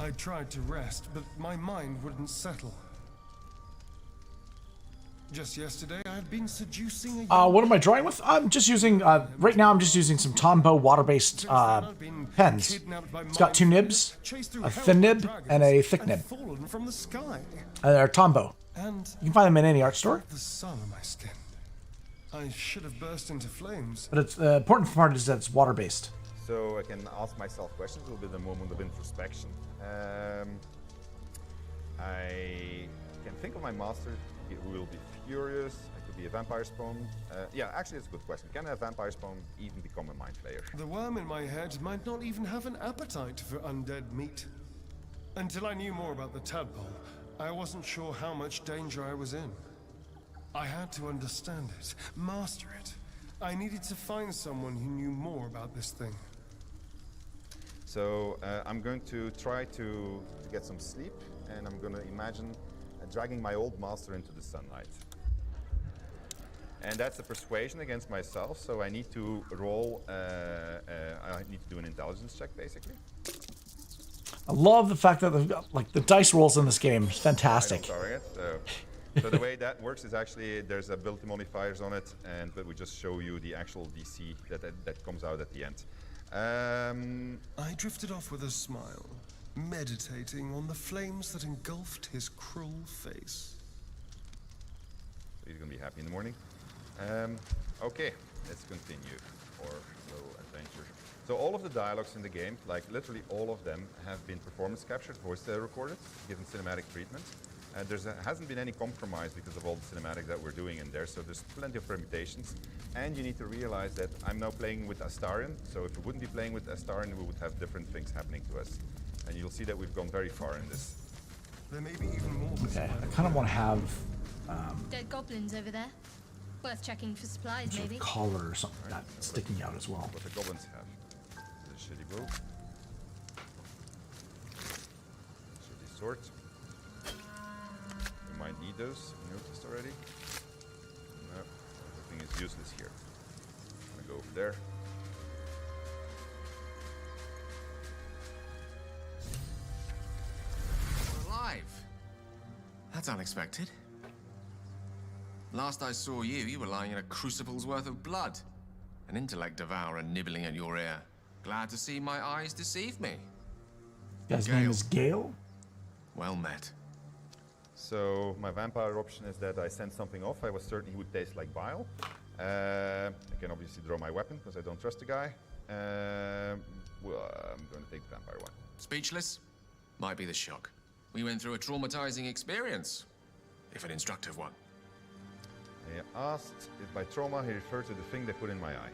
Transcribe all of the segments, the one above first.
I tried to rest, but my mind wouldn't settle. Just yesterday, I had been seducing a what am I drawing with? I'm just using, right now I'm just using some Tombow water-based pens. It's got two nibs, a thin nib and a thick nib. From the sky. They're Tombow. And You can find them in any art store. the sun on my skin. I should have burst into flames. But it's, the important part is that it's water-based. So I can ask myself questions, a little bit a moment of introspection. I can think of my master who will be furious. I could be a vampire spawn. Yeah, actually it's a good question. Can a vampire spawn even become a Mind Flayer? The worm in my head might not even have an appetite for undead meat. Until I knew more about the tadpole, I wasn't sure how much danger I was in. I had to understand it, master it. I needed to find someone who knew more about this thing. So I'm going to try to get some sleep, and I'm going to imagine dragging my old master into the sunlight. And that's a persuasion against myself, so I need to roll, I need to do an intelligence check, basically. I love the fact that the dice rolls in this game. It's fantastic. So the way that works is actually there's ability modifiers on it, but we just show you the actual DC that comes out at the end. I drifted off with a smile, meditating on the flames that engulfed his cruel face. He's gonna be happy in the morning. Okay, let's continue our little adventure. So all of the dialogues in the game, like literally all of them, have been performance captured, voice recorded, given cinematic treatment. There hasn't been any compromise because of all the cinematics that we're doing in there, so there's plenty of permutations. And you need to realize that I'm now playing with Astarion, so if we wouldn't be playing with Astarion, we would have different things happening to us. And you'll see that we've gone very far in this. There may be even more. Okay, I kind of want to have dead goblins over there. Worth checking for supplies, sort maybe. of collar or something like that sticking out as well. What the goblins have. The shitty bow. Shitty sword. We might need those, you noticed already. No, everything is useless here. I'm gonna go over there. Alive! That's unexpected. Last I saw you, you were lying in a crucible's worth of blood. An intellect devourer nibbling at your ear. Glad to see my eyes deceive me. His name is Gale? Well met. So my vampire option is that I send something off. I was certain he would taste like bile. I can obviously draw my weapon because I don't trust the guy. Well, I'm going to take the vampire one. Speechless? Might be the shock. We went through a traumatizing experience, if an instructive one. He asked if by trauma he referred to the thing they put in my eye.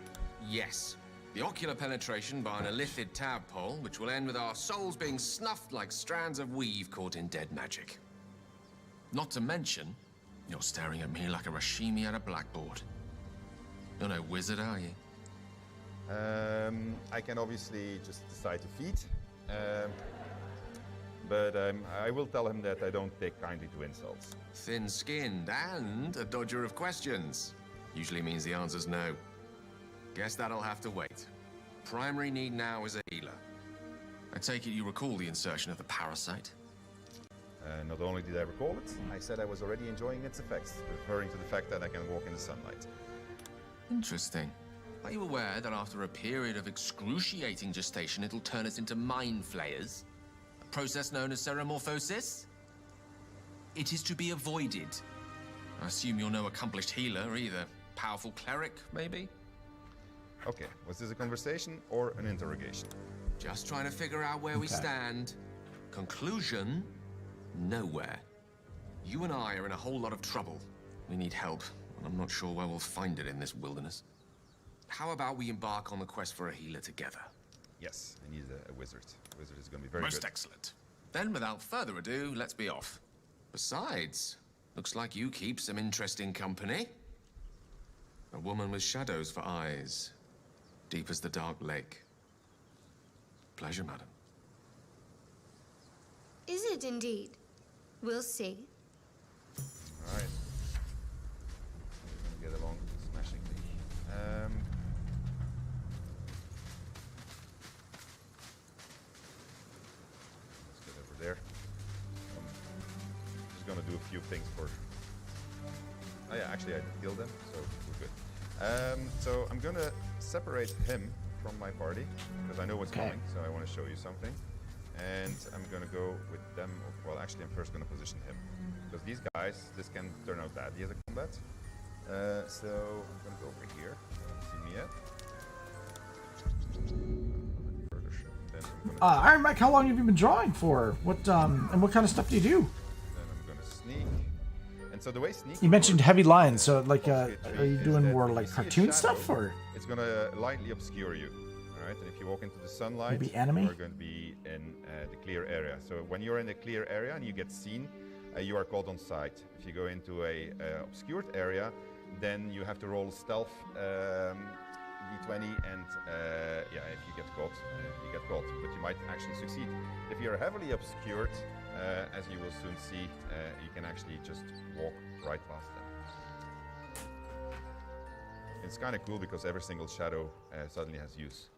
Yes. The ocular penetration by an illithid tadpole, which will end with our souls being snuffed like strands of weave caught in dead magic. Not to mention, you're staring at me like a Rashimi at a blackboard. You're no wizard, are you? I can obviously just decide to feed. But I will tell him that I don't take kindly to insults. Thin-skinned and a dodger of questions. Usually means the answer's no. Guess that'll have to wait. Primary need now is a healer. I take it you recall the insertion of the parasite? Not only did I recall it, I said I was already enjoying its effects, referring to the fact that I can walk in the sunlight. Interesting. Are you aware that after a period of excruciating gestation, it'll turn us into Mind Flayers? A process known as ceremorphosis? It is to be avoided. I assume you're no accomplished healer either. Powerful cleric, maybe? Okay, was this a conversation or an interrogation? Just trying to figure out where we stand. Conclusion, nowhere. You and I are in a whole lot of trouble. We need help, and I'm not sure where we'll find it in this wilderness. How about we embark on the quest for a healer together? Yes, I need a wizard. A wizard is going to be very good. Most excellent. Then, without further ado, let's be off. Besides, looks like you keep some interesting company. A woman with shadows for eyes, deep as the dark lake. Pleasure, madam. Is it indeed? We'll see. All right. We're gonna get along smashingly. Let's get there. Just gonna do a few things for... Oh yeah, actually I did kill them, so we're good. So I'm gonna separate him from my party, because I know what's coming, so I want to show you something. And I'm gonna go with them, well actually I'm first gonna position him. Because these guys, this can turn out badly as a combat. So I'm gonna go over here, see me yet. Iron Mike, how long have you been drawing for? What and what kind of stuff do you do? Then I'm gonna sneak. And so the way sneak. You mentioned heavy lines, so like, are you doing that more if like you see a cartoon shadow, stuff, or it's gonna lightly obscure you. All right, and if you walk into the sunlight, maybe enemy? you're going to be in the clear area. So when you're in the clear area and you get seen, you are caught on sight. If you go into a obscured area, then you have to roll a stealth d20, and yeah, if you get caught, you get caught. But you might actually succeed. If you're heavily obscured, as you will soon see, you can actually just walk right past them. It's kind of cool because every single shadow suddenly has use.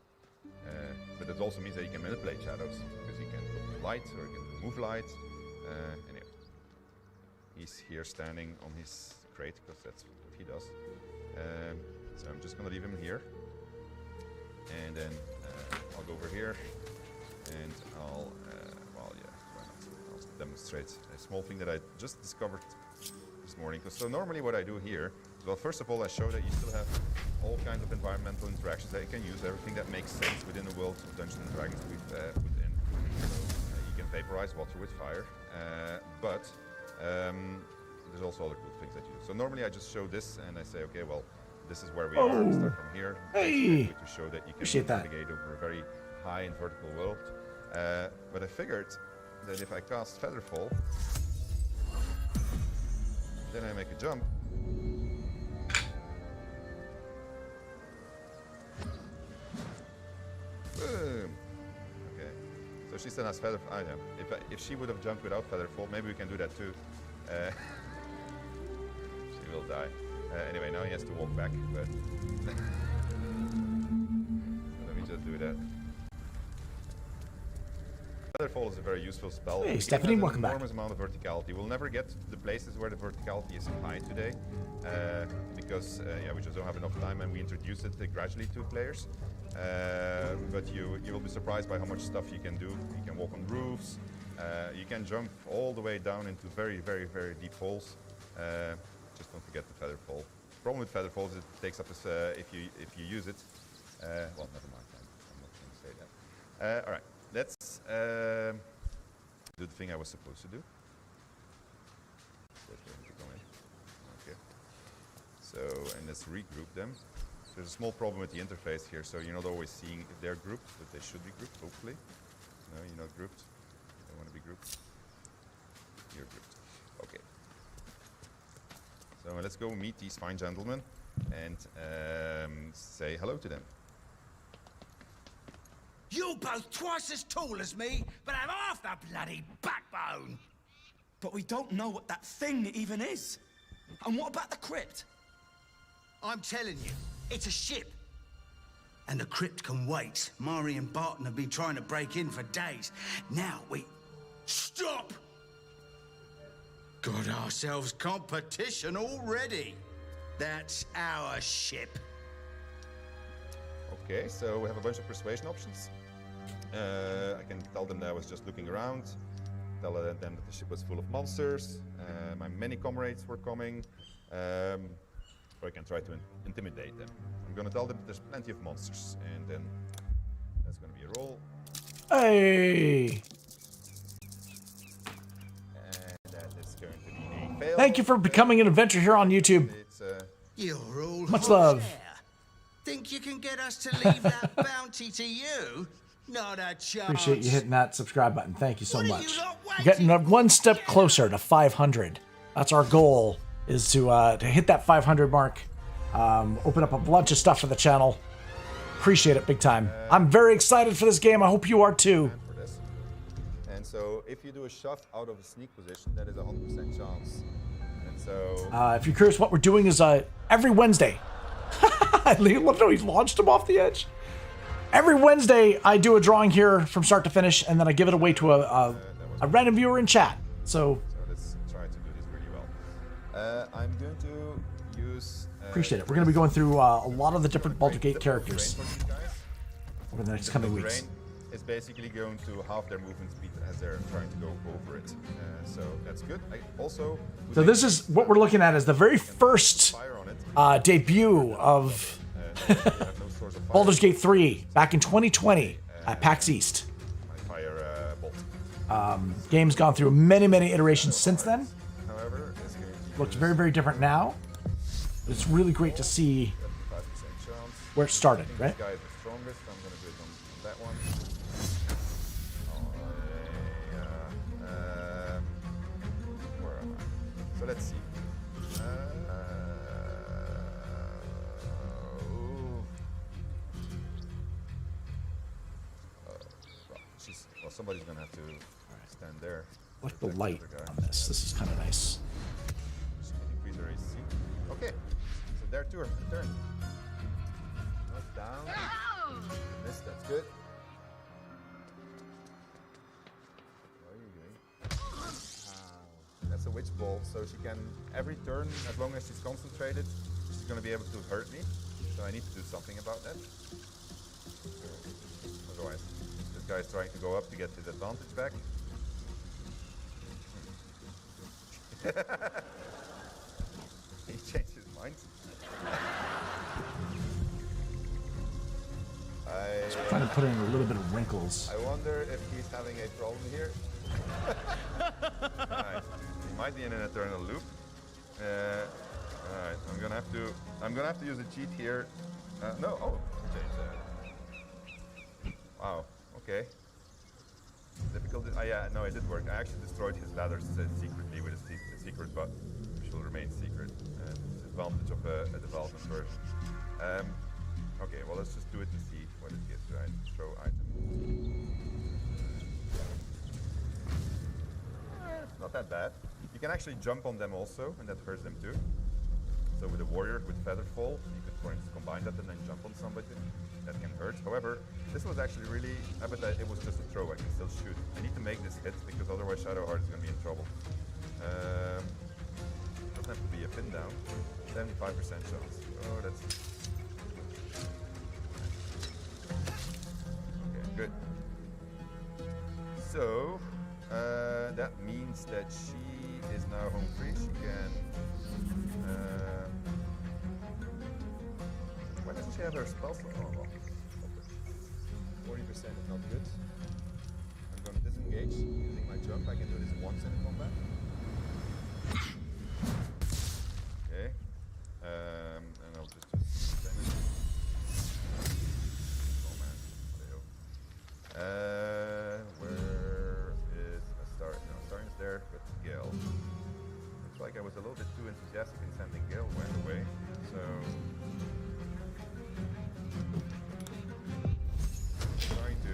But it also means that you can manipulate shadows, because you can put light or you can remove light. Anyway, he's here standing on his crate because that's what he does. So I'm just going to leave him here. And then I'll go over here and I'll, well, yeah, why not? I'll demonstrate a small thing that I just discovered this morning. So normally what I do here, well, first of all, I show that you still have all kinds of environmental interactions that you can use, everything that makes sense within the world of Dungeons & Dragons we've put in. So you can vaporize water with fire, but there's also other cool things that you do. So normally I just show this and I say, okay, well, this is where we are. We start from here. Hey! To show that you can navigate over a very high and vertical world. But I figured that if I cast Featherfall, then I make a jump. Boom. Okay. So she still has Featherfall. I know. If she would have jumped without Featherfall, maybe we can do that too. She will die. Anyway, now he has to walk back, but let me just do that. Featherfall is a very useful spell. Hey, Stephanie, welcome back. Enormous amount of verticality. We'll never get to the places where the verticality is high today, because yeah, we just don't have enough time, and we introduce it gradually to players. But you will be surprised by how much stuff you can do. You can walk on roofs. You can jump all the way down into very, very, very deep holes. Just don't forget the Featherfall. The problem with Featherfall is it takes up this, if you use it. Well, never mind. I'm not going to say that. All right, let's do the thing I was supposed to do. Okay. So, and let's regroup them. There's a small problem with the interface here, so you're not always seeing if they're grouped, but they should be grouped, hopefully. No, you're not grouped. You don't want to be grouped. You're grouped. Okay. So let's go meet these fine gentlemen and say hello to them. You're both twice as tall as me, but have half the bloody backbone. But we don't know what that thing even is. And what about the crypt? I'm telling you, it's a ship. And the crypt can wait. Mari and Barton have been trying to break in for days. Now we... Stop! Got ourselves competition already. That's our ship. Okay, so we have a bunch of persuasion options. I can tell them that I was just looking around. Tell them that the ship was full of monsters. My many comrades were coming. Or I can try to intimidate them. I'm going to tell them that there's plenty of monsters, and then that's going to be a roll. Hey! And that is going to be a fail. Thank you for becoming an adventure here on YouTube. It's, You're all Much hot love. air. Think you can get us to leave that bounty to you? Not a chance. Appreciate you hitting that subscribe button. Thank you so What are much. you lot We're getting waiting one for? step closer to 500. That's our goal, is to hit that 500 mark. Open up a bunch of stuff for the channel. Appreciate it big time. I'm very excited for this game. I hope you are too. for this. And so if you do a shove out of a sneak position, that is a 100% chance. And so... If you're curious, what we're doing is every Wednesday. I love how he launched him off the edge. Every Wednesday, I do a drawing here from start to finish, and then I give it away to a a random viewer in chat. So let's try to do this really well. I'm going to use... appreciate it. We're going to be going through a lot of the different Baldur Gate characters over the next coming weeks. Terrain is basically going to half their movement speed as they're trying to go over it. So that's good. So this is what we're looking at as the very first debut of Baldur's Gate 3 back in 2020 at PAX East. Game's gone through many, many iterations since then. However, looks very, very different now. But it's really great to see where it started, right? This guy is the strongest. I'm going to do it on that one. Where am I? So let's see. Well, somebody's going to have to stand there. I like the light on this. This is kind of nice. Increase their AC. Okay. So their turn. Not down. This, that's good. What are you doing? That's a witch ball, so she can, every turn, as long as she's concentrated, she's going to be able to hurt me. So I need to do something about that. Otherwise, this guy's trying to go up to get his advantage back. He changed his mind. Just trying to put in a little bit of wrinkles. I wonder if he's having a problem here. Alright, he might be in an eternal loop. Alright, I'm gonna have to use a cheat here. No, oh, change. Wow, okay. Difficult. Yeah, no, it did work. I actually destroyed his ladders secretly with a secret, but which will remain secret. It's the advantage of a development version. Okay, well, let's just do it to see what it gives, right? Throw item. Not that bad. You can actually jump on them also, and that hurts them too. So with a warrior with feather fall, you could, for instance, combine that and then jump on somebody. That can hurt. However, this was actually really, but it was just a throw. I can still shoot. I need to make this hit because otherwise Shadowheart is going to be in trouble. Doesn't have to be a pin down. 75% chance. Oh, that's... Okay, good. So, that means that she is now home free. She can... why doesn't she have her spell slot? Oh, well. 40% is not good. I'm going to disengage using my jump. I can do this once in combat. Okay. And I'll just damage. Oh man. Where is Astar? No, Astar is there, but Gale. Looks like I was a little bit too enthusiastic in sending Gale right away. So. Trying to...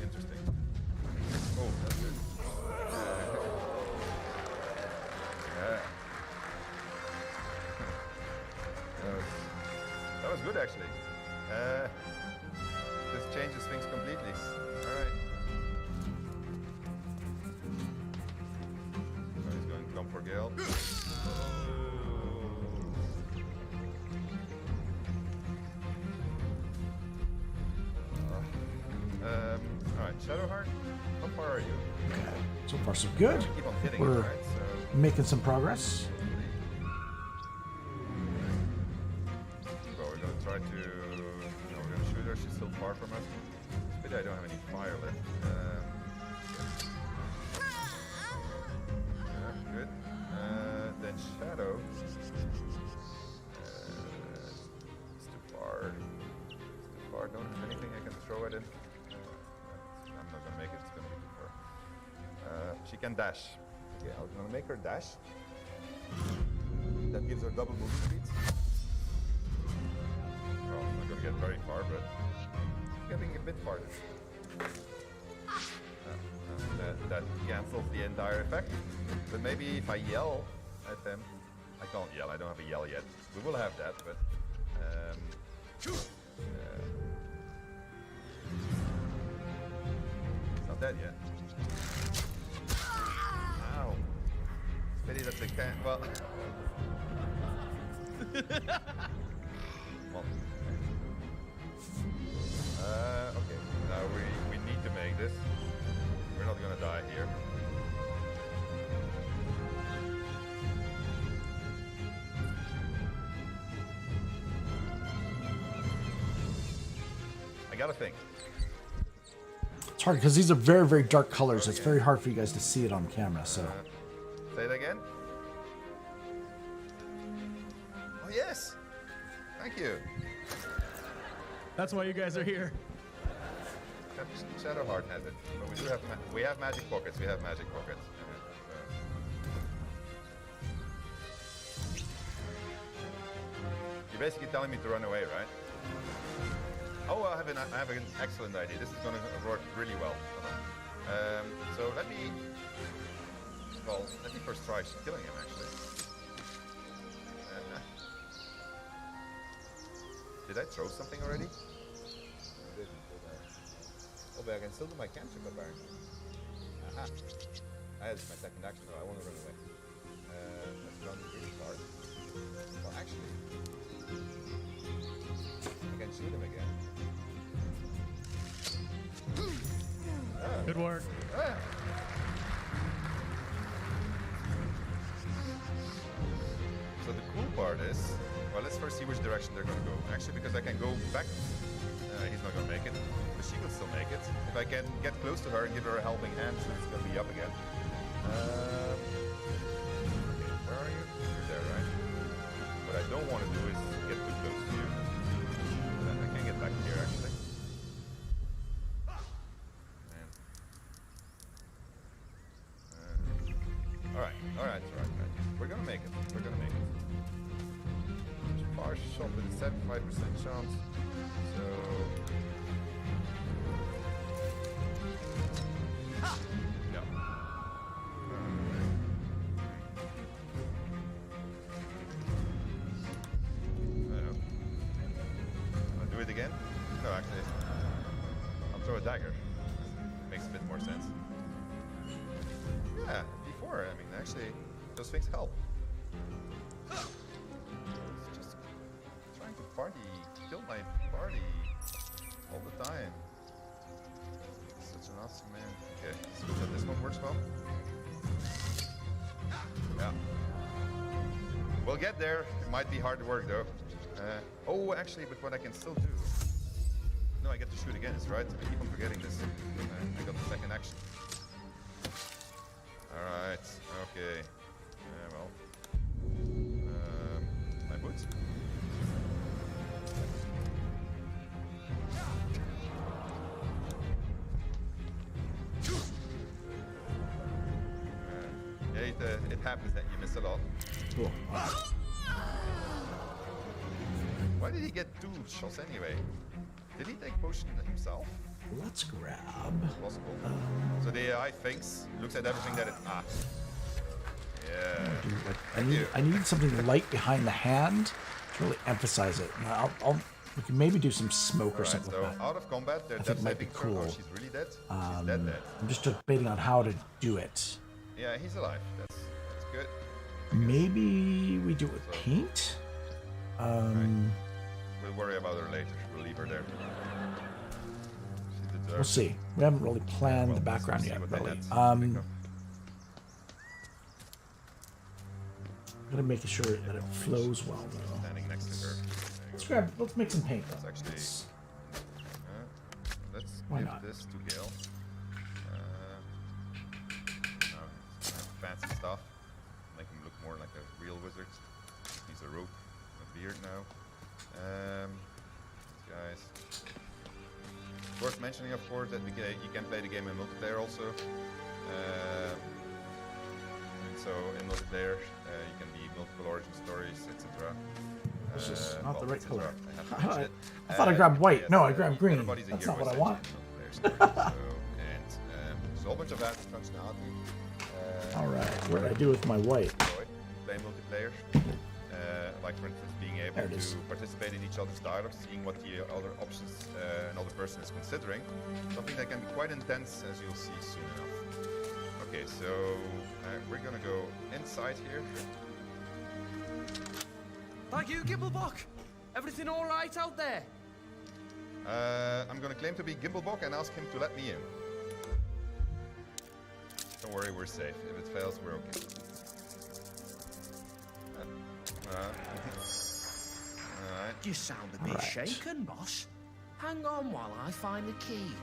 Interesting. Oh, that's good. Yeah. That was good, actually. This changes things completely. Alright. So he's going to come for Gale. Alright, Shadowheart, how far are you? Okay, so far so good. Keep on hitting We're it, right? So making some progress. well, we're gonna try to... No, we're gonna shoot her, she's still far from us. Pity I don't have any fire left. Yeah, good. Then Shadow. It's too far. It's too far, don't have anything I can throw at it. I'm not gonna make it, it's gonna be too far. She can dash. Okay, I'm gonna make her dash. That gives her double movement speed. Well, I'm not gonna get very far, but getting a bit farther. That cancels the entire effect. But maybe if I yell at them, I can't yell, I don't have a yell yet. We will have that, but it's not dead yet. can, well... Well, okay, now we need to make this. We're not gonna die here. I gotta think. It's hard because these are very, very dark colors. It's very hard for you guys to see it on camera, so. Say it again. Oh, yes. Thank you. That's why you guys are here. Shadowheart has it. But we have magic pockets. We have magic pockets. You're basically telling me to run away, right? Oh, I have an excellent idea. This is going to work really well. So let me first try killing him, actually. Did I throw something already? Oh, but I can still do my cantrip, apparently. Aha. That's my second action, so I want to run away. Let's run really far. Well, actually, I can shoot him again. Good work. So the cool part is, well, let's first see which direction they're going to go. Actually, because I can go back, he's not going to make it, but she will still make it. If I can get close to her and give her a helping hand, so it's going to be up again. Okay, where are you? You're there, right? What I don't want to do is get too close to you. I can't get back here, actually. Alright. We're gonna make it. Far shot with a 75% chance. So... Yeah. I'll do it again? No, actually. I'll throw a dagger. Makes a bit more sense. Yeah, before, I mean, actually, those things help. It's just trying to kill my party all the time. Such an awesome man. Okay, so this one works well. Yeah. We'll get there. It might be hard work, though. Oh, actually, but what I can still do... No, I get to shoot again, that's right. I keep on forgetting this. I got the second action. Alright, okay. Well. My boots? It happens that you miss a lot. Cool. Why did he get 2 shots anyway? Did he take potion himself? Let's grab. Possible. So the AI thinks, looks at everything that it... Ah. Yeah. I need something light behind the hand to really emphasize it. We can maybe do some smoke or something so like that. Out of combat, I think it might be cool. Oh, she's really dead? She's dead. I'm just debating on how to do it. Yeah, he's alive. That's good. Maybe we do it with paint? We'll worry about her later. We'll leave her there. We'll see. We haven't really planned the background yet, really. I'm gonna make sure that it flows well, though. Standing next to her. Let's make some paint, though. Let's Why give not? this to Gale. Fancy stuff. Make him look more like a real wizard. He's a rogue, a beard now. Guys. Worth mentioning, of course, that you can play the game in multiplayer also. And so in multiplayer, you can be multiple origin stories, etc. This is not the right color. I thought I grabbed white. No, I grabbed green. That's not what I want. There's a whole bunch of added functionality. All right, what do I do with my white? Play multiplayer. Like for instance, being able to participate in each other's dialogue, seeing what the other options another person is considering. Something that can be quite intense, as you'll see soon enough. Okay, so we're gonna go inside here. Thank you, Gimblebok. Everything all right out there? I'm gonna claim to be Gimblebok and ask him to let me in. Don't worry, we're safe. If it fails, we're okay. Alright. You sound a bit shaken, boss. Hang on while I find the key.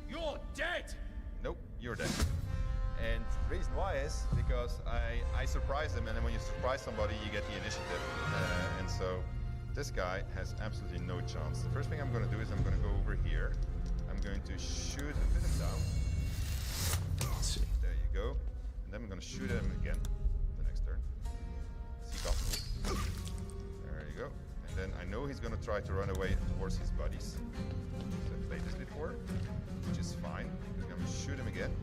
You're dead! Nope, you're dead. And the reason why is because I surprised him, and then when you surprise somebody, you get the initiative. And so this guy has absolutely no chance. The first thing I'm going to do is I'm going to go over here. I'm going to shoot and put him down. Let's see. There you go. And then I'm going to shoot him again the next turn. Seek off. There you go. And then I know he's going to try to run away towards his buddies. I've played this before, which is fine. I'm going to shoot him again.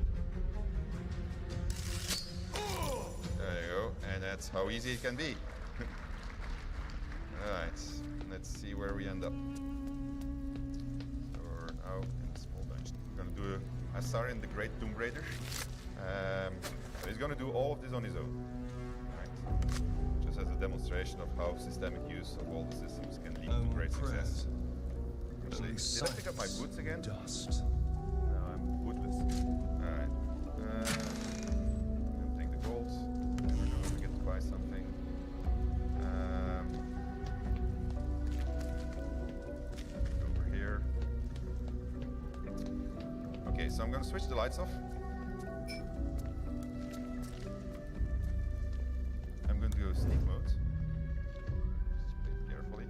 There you go, and that's how easy it can be. Alright, let's see where we end up. So we're now in a small dungeon. We're gonna do ELFSAR in the Great Tomb Raider. So he's gonna do all of this on his own. Right. Just as a demonstration of how systemic use of all the systems can lead to great success. Actually, did I pick up my boots again? Dust. No, I'm bootless. Alright. Take the gold. Never know if we get to buy something. Over here. Okay, so I'm going to switch the lights off. I'm going to go sneak mode. Just play it carefully.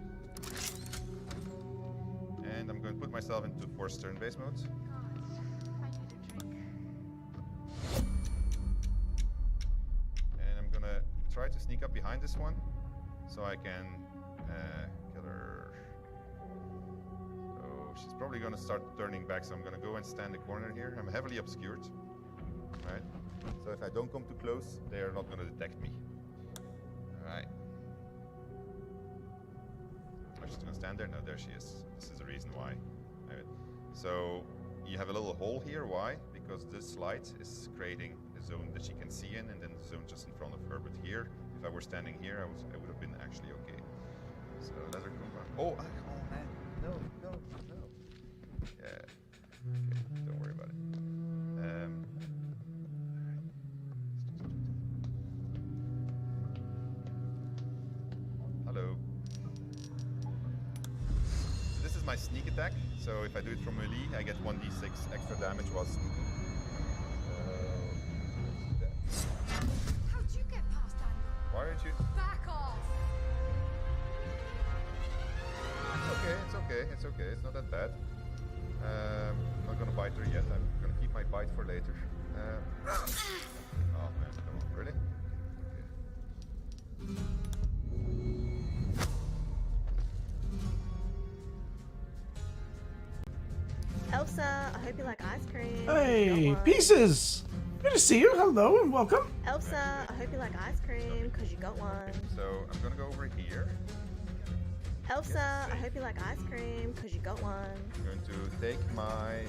And I'm going to put myself into forced turn-based mode. Try to sneak up behind this one so I can kill her. So she's probably going to start turning back, so I'm going to go and stand in the corner here. I'm heavily obscured, right? So if I don't come too close, they are not going to detect me. Alright. I'm just going to stand there. No, there she is. This is the reason why. Right. So you have a little hole here. Why? Because this light is creating a zone that she can see in, and then the zone just in front of her. But here, if I were standing here, I would have been actually okay. So let her come back. Oh man, no. Yeah, okay, don't worry about it. Hello. So this is my sneak attack. So if I do it from melee, I get 1d6 extra damage while sneaking. How'd you get past Daniel? Why aren't you? Back off! It's okay. It's not that bad. I'm not gonna bite her yet. I'm gonna keep my bite for later. Oh man, come on, really? Okay. ELFSAR, I hope you like ice cream. Hey, Pieces! Good to see you. Hello and welcome. ELFSAR, I hope you like ice cream, because you got one. So I'm gonna go over here. ELFSAR, I hope you like ice cream, because you got one. I'm going to take my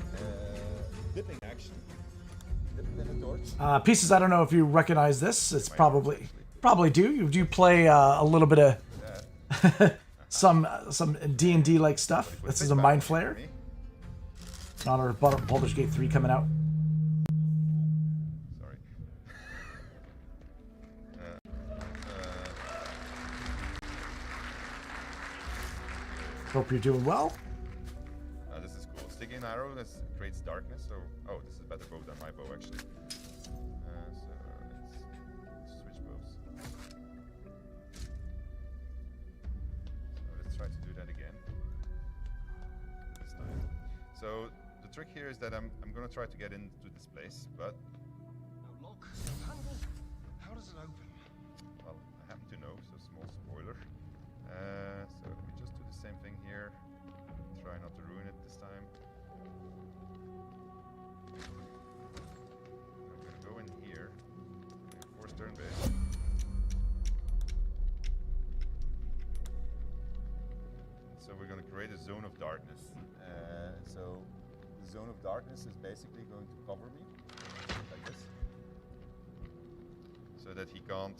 dipping action. Dip it in the torch. Pieces, I don't know if you recognize this. It's probably do. You do play a little bit of some D&D like stuff. This is a Mind Flayer. On our Baldur's Gate 3 coming out. Sorry. Hope you're doing well. This is cool. Sticking an arrow that creates darkness. So, oh, this is a better bow than my bow actually. So let's switch bows. So let's try to do that again. This time. So the trick here is that I'm gonna try to get into this place, but No lock, no handle. How does it open? well, I happen to know. So small spoiler. So let me just do the same thing here. Try not to ruin it this time. I'm gonna go in here. Force turn base. So we're gonna create a zone of darkness. So the zone of darkness is basically going to cover me, like this, so that he can't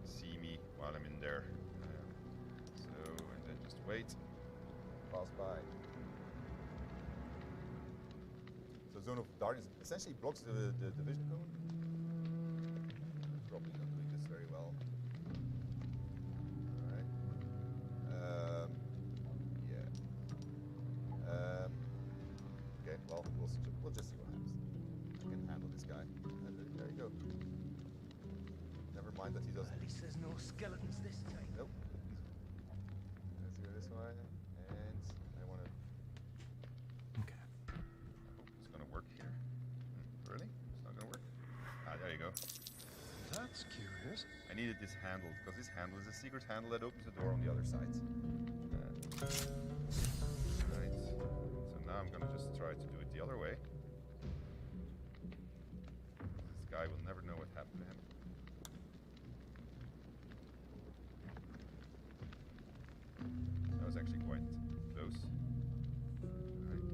see me while I'm in there. And then just wait, pass by. So zone of darkness essentially blocks the vision cone. Probably not doing this very well. All right. Okay, well, we'll just see what happens. We can handle this guy. There you go. Never mind that he doesn't. At least there's no skeletons this time. Nope. Let's go this way. And I want to. Okay. I hope it's going to work here. Really? It's not going to work? Ah, there you go. That's curious. I needed this handle, because this handle is a secret handle that opens the door on the other side. Right. So now I'm going to just try to do it the other way. This guy will never know what happened to him. That was actually quite close. Right.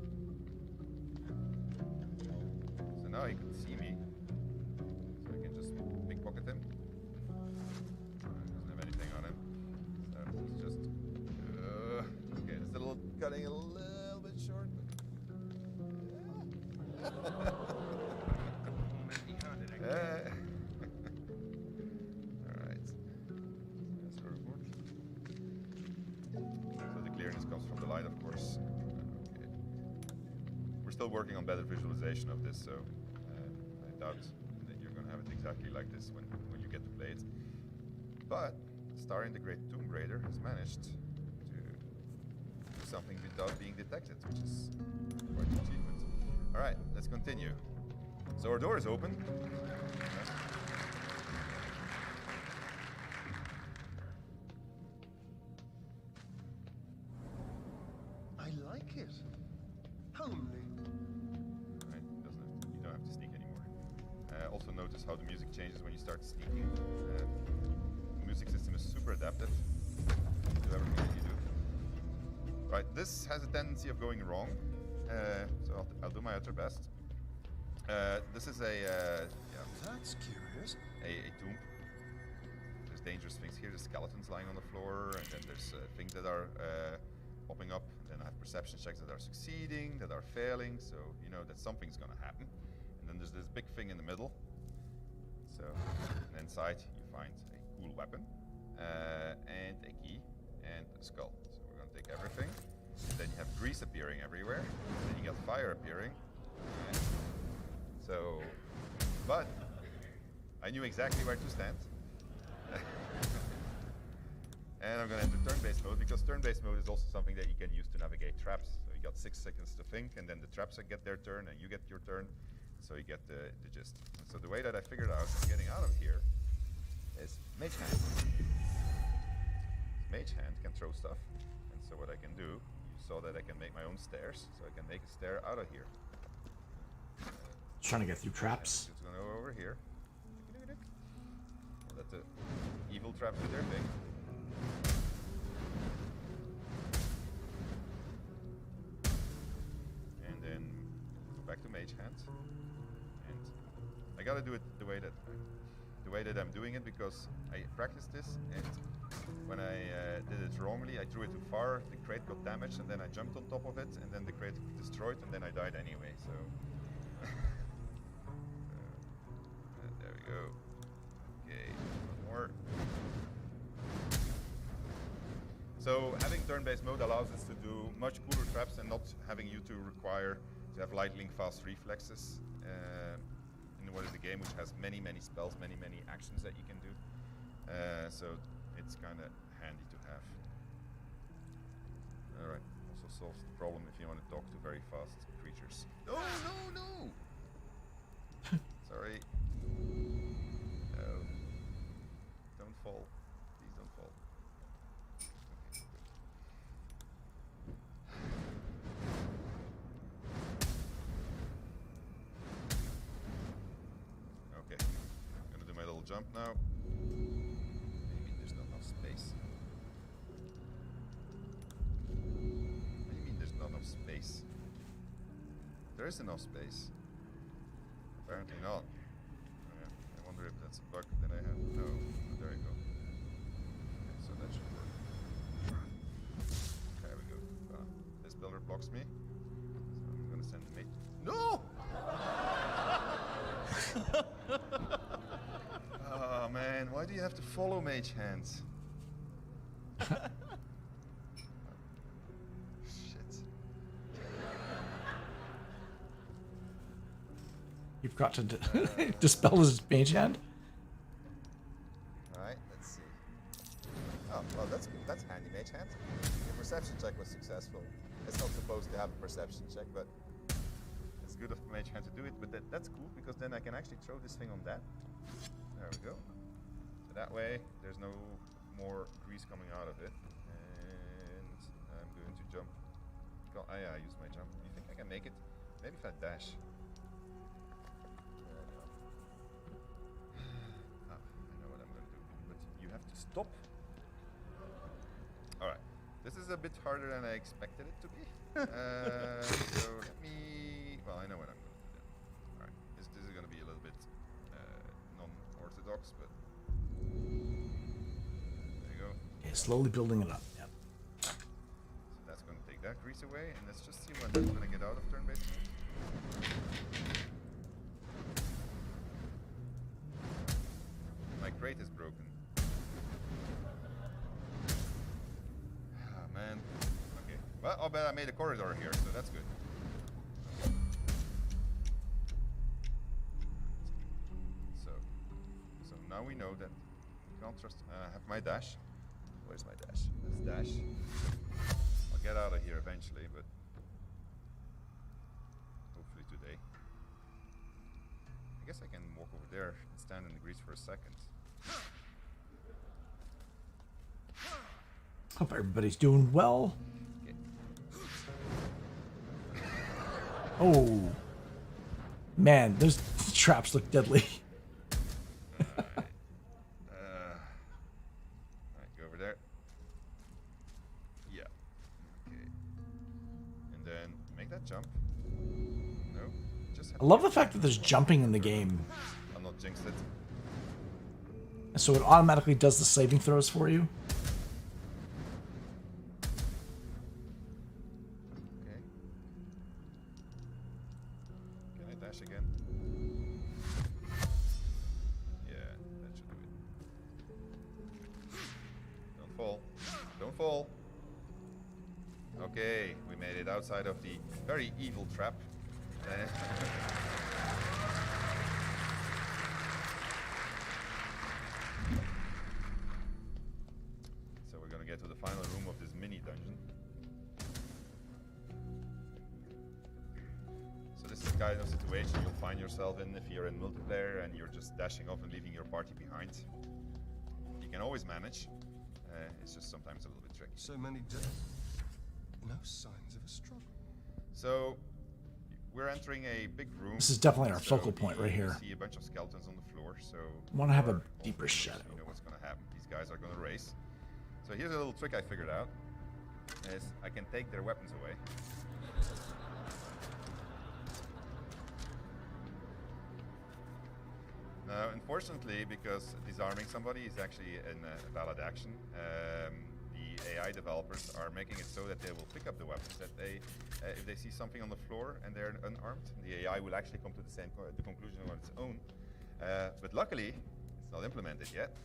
So now he can see me. So I can just pickpocket him. Doesn't have anything on him. So it's just... okay, it's a little cutting a little bit short. Alright. That's our report. So the clearness comes from the light, of course. Okay. We're still working on better visualization of this, so I doubt that you're going to have it exactly like this when you get to play it. But Starring the Great Tomb Raider has managed to do something without being detected, which is quite an achievement. Alright, let's continue. So our door is open. I like it. Homely. Right, you don't have to sneak anymore. Also notice how the music changes when you start sneaking. The music system is super adaptive to everything that you do. Right, this has a tendency of going wrong, so I'll do my utter best. This is That's curious. a tomb. There's dangerous things here. There's skeletons lying on the floor, and then there's things that are popping up. Then I have perception checks that are succeeding, that are failing, so you know that something's gonna happen. And then there's this big thing in the middle. So, and inside you find a cool weapon, and a key, and a skull. So we're gonna take everything. And then you have grease appearing everywhere. And then you got fire appearing. So, but I knew exactly where to stand. And I'm going to enter turn-based mode, because turn-based mode is also something that you can use to navigate traps. So you got 6 seconds to think, and then the traps get their turn, and you get your turn. So you get the gist. So the way that I figured out getting out of here is Mage Hand. Mage Hand can throw stuff. And so what I can do, you saw that I can make my own stairs, so I can make a stair out of here. Trying to get through traps. It's going to go over here. Let the evil traps do their thing. And then go back to Mage Hand. And I gotta do it the way that I'm doing it, because I practiced this, and when I did it wrongly, I threw it too far, the crate got damaged, and then I jumped on top of it, and then the crate got destroyed, and then I died anyway, so... there we go. Okay, one more. So having turn-based mode allows us to do much cooler traps and not having you to require to have lightning fast reflexes in what is a game which has many spells, many actions that you can do. So it's kind of handy to have. All right, also solves the problem if you want to talk to very fast creatures. No! Sorry. No. Don't fall. Please don't fall. Okay. I'm gonna do my little jump now. Maybe there's not enough space. What do you mean there's not enough space? there is enough space. Apparently not. Okay. I wonder if that's a bug that I have. No. Oh, there you go. Okay, so that should work. There we go. This builder blocks me. So I'm gonna send the mate. No! Oh man, why do you have to follow mage hands? Shit. You've got to dispel his mage hand. Alright, let's see. Oh, well, that's handy mage hand. Your perception check was successful. It's not supposed to have a perception check, but it's good of mage hand to do it. But that's cool, because then I can actually throw this thing on that. There we go. So that way, there's no more grease coming out of it. And I'm going to jump. Oh yeah, I used my jump. Do you think I can make it? Maybe if I dash. I know what I'm going to do. But you have to stop. Alright. This is a bit harder than I expected it to be. So let me... Well, I know what I'm going to do then. Alright. This is going to be a little bit non-orthodox, but... There you go. Okay, slowly building it up. Yep. So that's going to take that grease away, and let's just see when that's going to get out of turn-based mode. My crate is broken. Ah, man. Okay. Well, I'll bet I made a corridor here, so that's good. So now we know that you can't trust. I have my dash. Where's my dash? Let's dash. I'll get out of here eventually, but hopefully today. I guess I can walk over there and stand in the grease for a second. Hope everybody's doing well. Okay. Oh. Man, those traps look deadly. Alright, go over there. Yeah. Okay. And then make that jump. No. Just have I love the fact that there's jumping in the game. I'll not jinx it. So it automatically does the saving throws for you. Okay. Can I dash again? Yeah, that should do it. Don't fall. Don't fall. Okay, we made it outside of the very evil trap. So we're gonna get to the final room of this mini dungeon. So this is the kind of situation you'll find yourself in if you're in multiplayer and you're just dashing off and leaving your party behind. You can always manage. It's just sometimes a little bit tricky. So many dead. No signs of a struggle. So we're entering a big room. This is definitely our focal point right here. You see a bunch of skeletons on the floor, so I want to have a deeper shadow. You know what's going to happen. These guys are going to race. So here's a little trick I figured out. Is I can take their weapons away. Now, unfortunately, because disarming somebody is actually a valid action, the AI developers are making it so that they will pick up the weapons. That they, if they see something on the floor and they're unarmed, the AI will actually come to the same the conclusion on its own. But luckily, it's not implemented yet.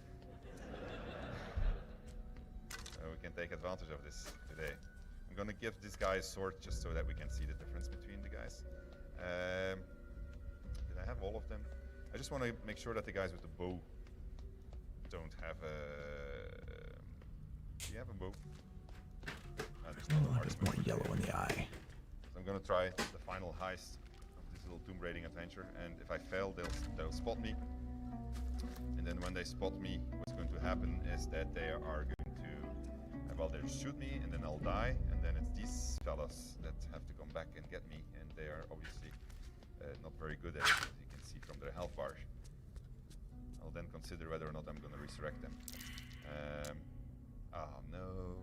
So we can take advantage of this today. I'm going to give this guy a sword just so that we can see the difference between the guys. Did I have all of them? I just want to make sure that the guys with the bow don't have a... Do you have a bow? Oh, there's more yellow in the eye. So I'm going to try the final heist of this little tomb raiding adventure, and if I fail, they'll spot me. And then when they spot me, what's going to happen is that they are going to... well, they'll shoot me, and then I'll die, and then it's these fellas that have to come back and get me, and they are obviously not very good at it, as you can see from their health bar. I'll then consider whether or not I'm going to resurrect them. Oh no.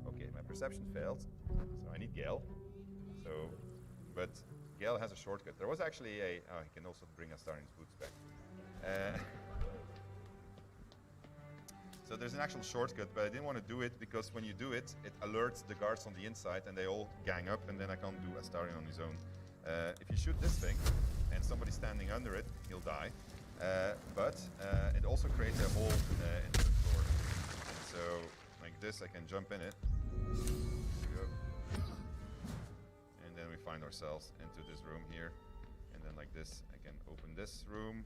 Okay, my perception failed, so I need Gale. So, but Gale has a shortcut. There was actually a... Oh, he can also bring Astarian's boots back. So there's an actual shortcut, but I didn't want to do it because when you do it, it alerts the guards on the inside and they all gang up, and then I can't do Astarian on his own. If you shoot this thing and somebody's standing under it, he'll die. But it also creates a hole in the floor. And so, like this, I can jump in it. There we go. And then we find ourselves into this room here. And then like this, I can open this room.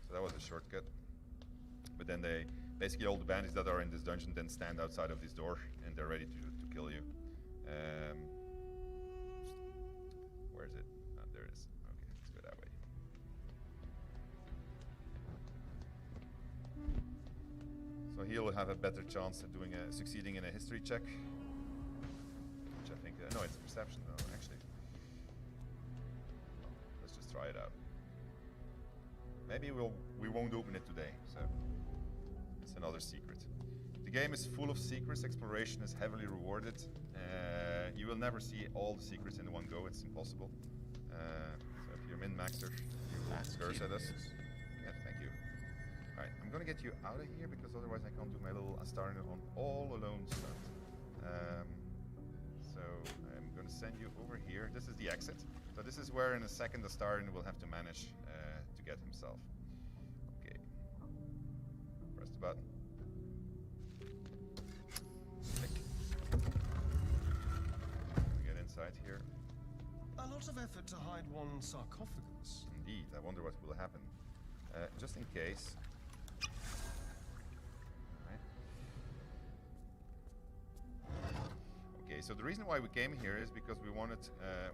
So that was a shortcut. But then they, basically all the bandits that are in this dungeon then stand outside of this door and they're ready to kill you. Where is it? Oh, there it is. Okay, let's go that way. So he'll have a better chance at doing succeeding in a history check. Which I think, no, it's perception though, actually. Let's just try it out. Maybe we won't open it today, so it's another secret. The game is full of secrets. Exploration is heavily rewarded. You will never see all the secrets in one go. It's impossible. So if you're a min-maxer, you will curse at us. Yeah, thank you. All right, I'm gonna get you out of here because otherwise I can't do my little Astarian on all alone stuff. So I'm gonna send you over here. This is the exit. So this is where in a second Astarian will have to manage to get himself. Okay. Press the button. Click. We get inside here. A lot of effort to hide one sarcophagus. Indeed, I wonder what will happen. Just in case. Alright. Okay, so the reason why we came here is because we wanted,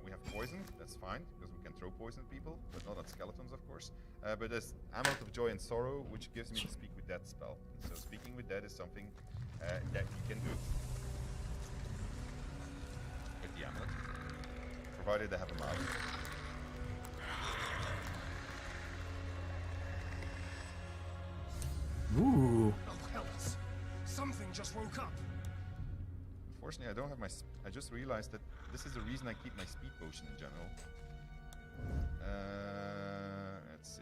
we have poison, that's fine, because we can throw poison at people, but not at skeletons, of course. But there's Amulet of Joy and Sorrow, which gives me the Speak with Dead spell. So Speaking with Dead is something that you can do with the amulet, provided they have a mouth. Ooh. Oh, hells! Something just woke up. Unfortunately, I don't have my... I just realized that this is the reason I keep my speed potion in general. Let's see...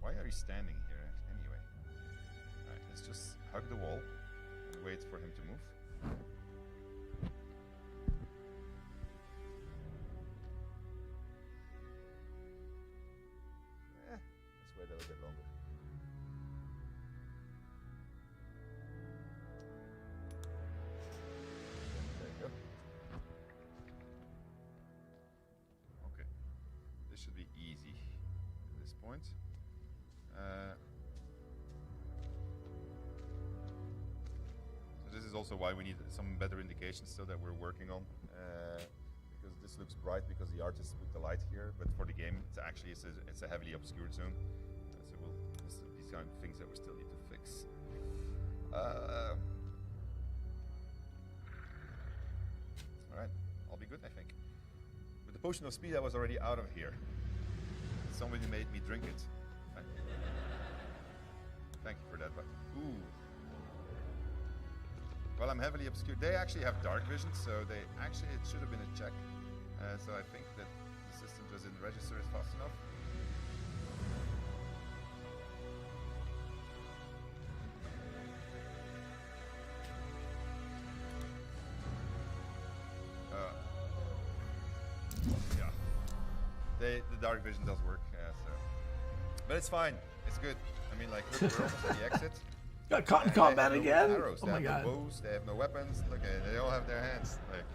why are you standing here anyway? Alright, let's just hug the wall and wait for him to move. Let's wait a little bit longer. There you go. Okay. This should be easy at this point. So this is also why we need some better indications still that we're working on. Because this looks bright because the artist put the light here, but for the game it's actually it's a heavily obscured zone. So these kind of things that we still need to fix. Alright, I'll be good I think. With the potion of speed I was already out of here. Somebody made me drink it. Thank you for that, but ooh. Well, I'm heavily obscured. They actually have dark vision, so it should have been a check. So I think that the system just didn't register it fast enough. Yeah. The dark vision does work, so. But it's fine. It's good. I mean, like, look, we're almost at the exit. Got caught in combat they again? have no arrows, Oh they my have god. no bows, they have no weapons. Look, they all have their hands. Like,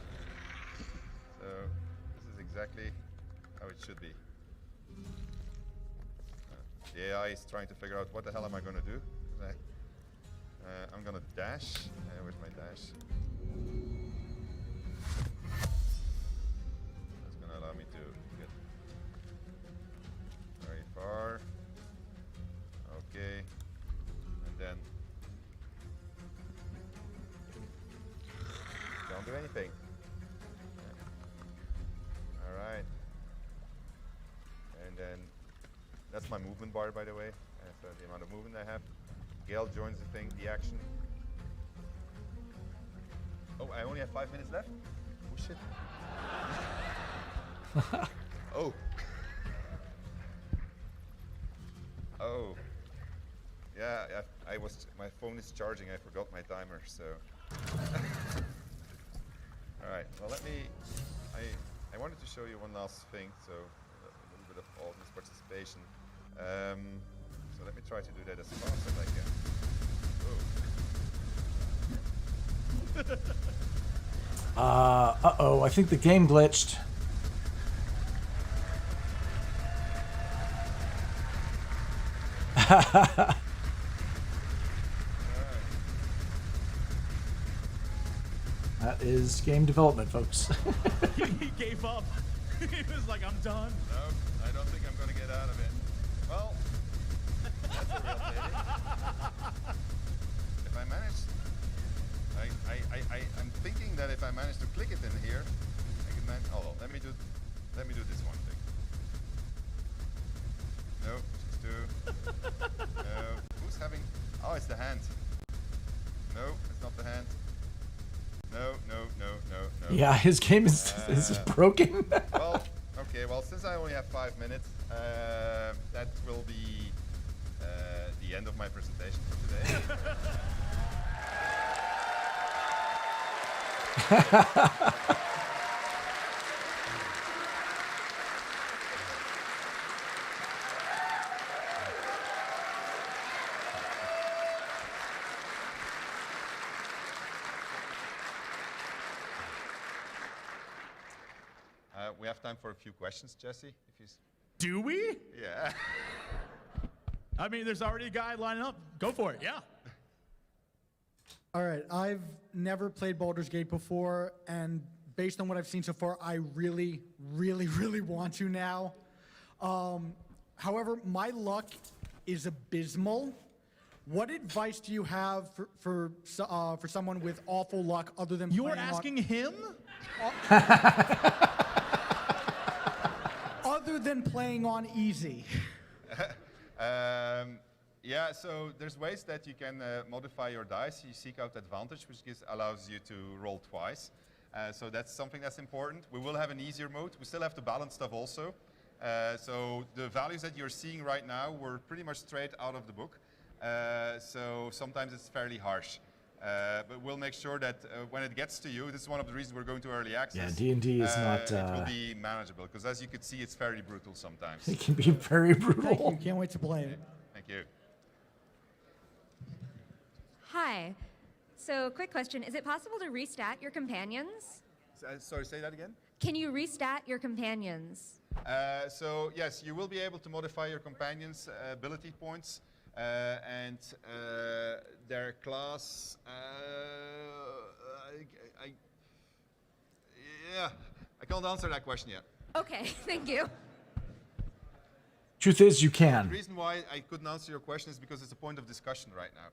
so this is exactly how it should be. The AI is trying to figure out what the hell am I going to do. I'm going to dash. Where's my dash? That's going to allow me to get very far. Okay. And then don't do anything. Alright. And then that's my movement bar, by the way. So the amount of movement I have. Gale joins the action. Oh, I only have 5 minutes left? Oh, shit. Oh. Oh. Yeah, my phone is charging. I forgot my timer, so. All right, well, I wanted to show you one last thing, so a little bit of audience participation. So let me try to do that as fast as I can. Uh-oh, I think the game glitched. That is game development, folks. He gave up. He was like, I'm done. No, I don't think I'm going to get out of it. Well, that's a real pity. If I manage, I'm thinking that if I manage to click it in here, I can manage. Oh, let me do this one thing. No, just do. No, who's having? Oh, it's the hand. No, it's not the hand. No. Yeah, his game is broken. Well, okay. Well, since I only have 5 minutes, that will be the end of my presentation for today. We have time for a few questions, Jesse. If you Do we? yeah. I mean, there's already a guy lining up. Go for it, yeah. All right, I've never played Baldur's Gate before, and based on what I've seen so far, I really, really, really want to now. However, my luck is abysmal. What advice do you have for someone with awful luck other than You're asking him? Other than playing on easy. Yeah, so there's ways that you can modify your dice. You seek out advantage, which allows you to roll twice. So that's something that's important. We will have an easier mode. We still have to balance stuff also. So the values that you're seeing right now were pretty much straight out of the book. So sometimes it's fairly harsh. But we'll make sure that when it gets to you, this is one of the reasons we're going to early access. Yeah, D&D is not... it will be manageable, because as you can see, it's very brutal sometimes. It can be very brutal. Thank you. Can't wait to play it. Thank you. Hi. So, quick question. Is it possible to restat your companions? Sorry, say that again? Can you restat your companions? So, yes, you will be able to modify your companions' ability points and their class. I can't answer that question yet. Okay, thank you. Truth is, you can. The reason why I couldn't answer your question is because it's a point of discussion right now.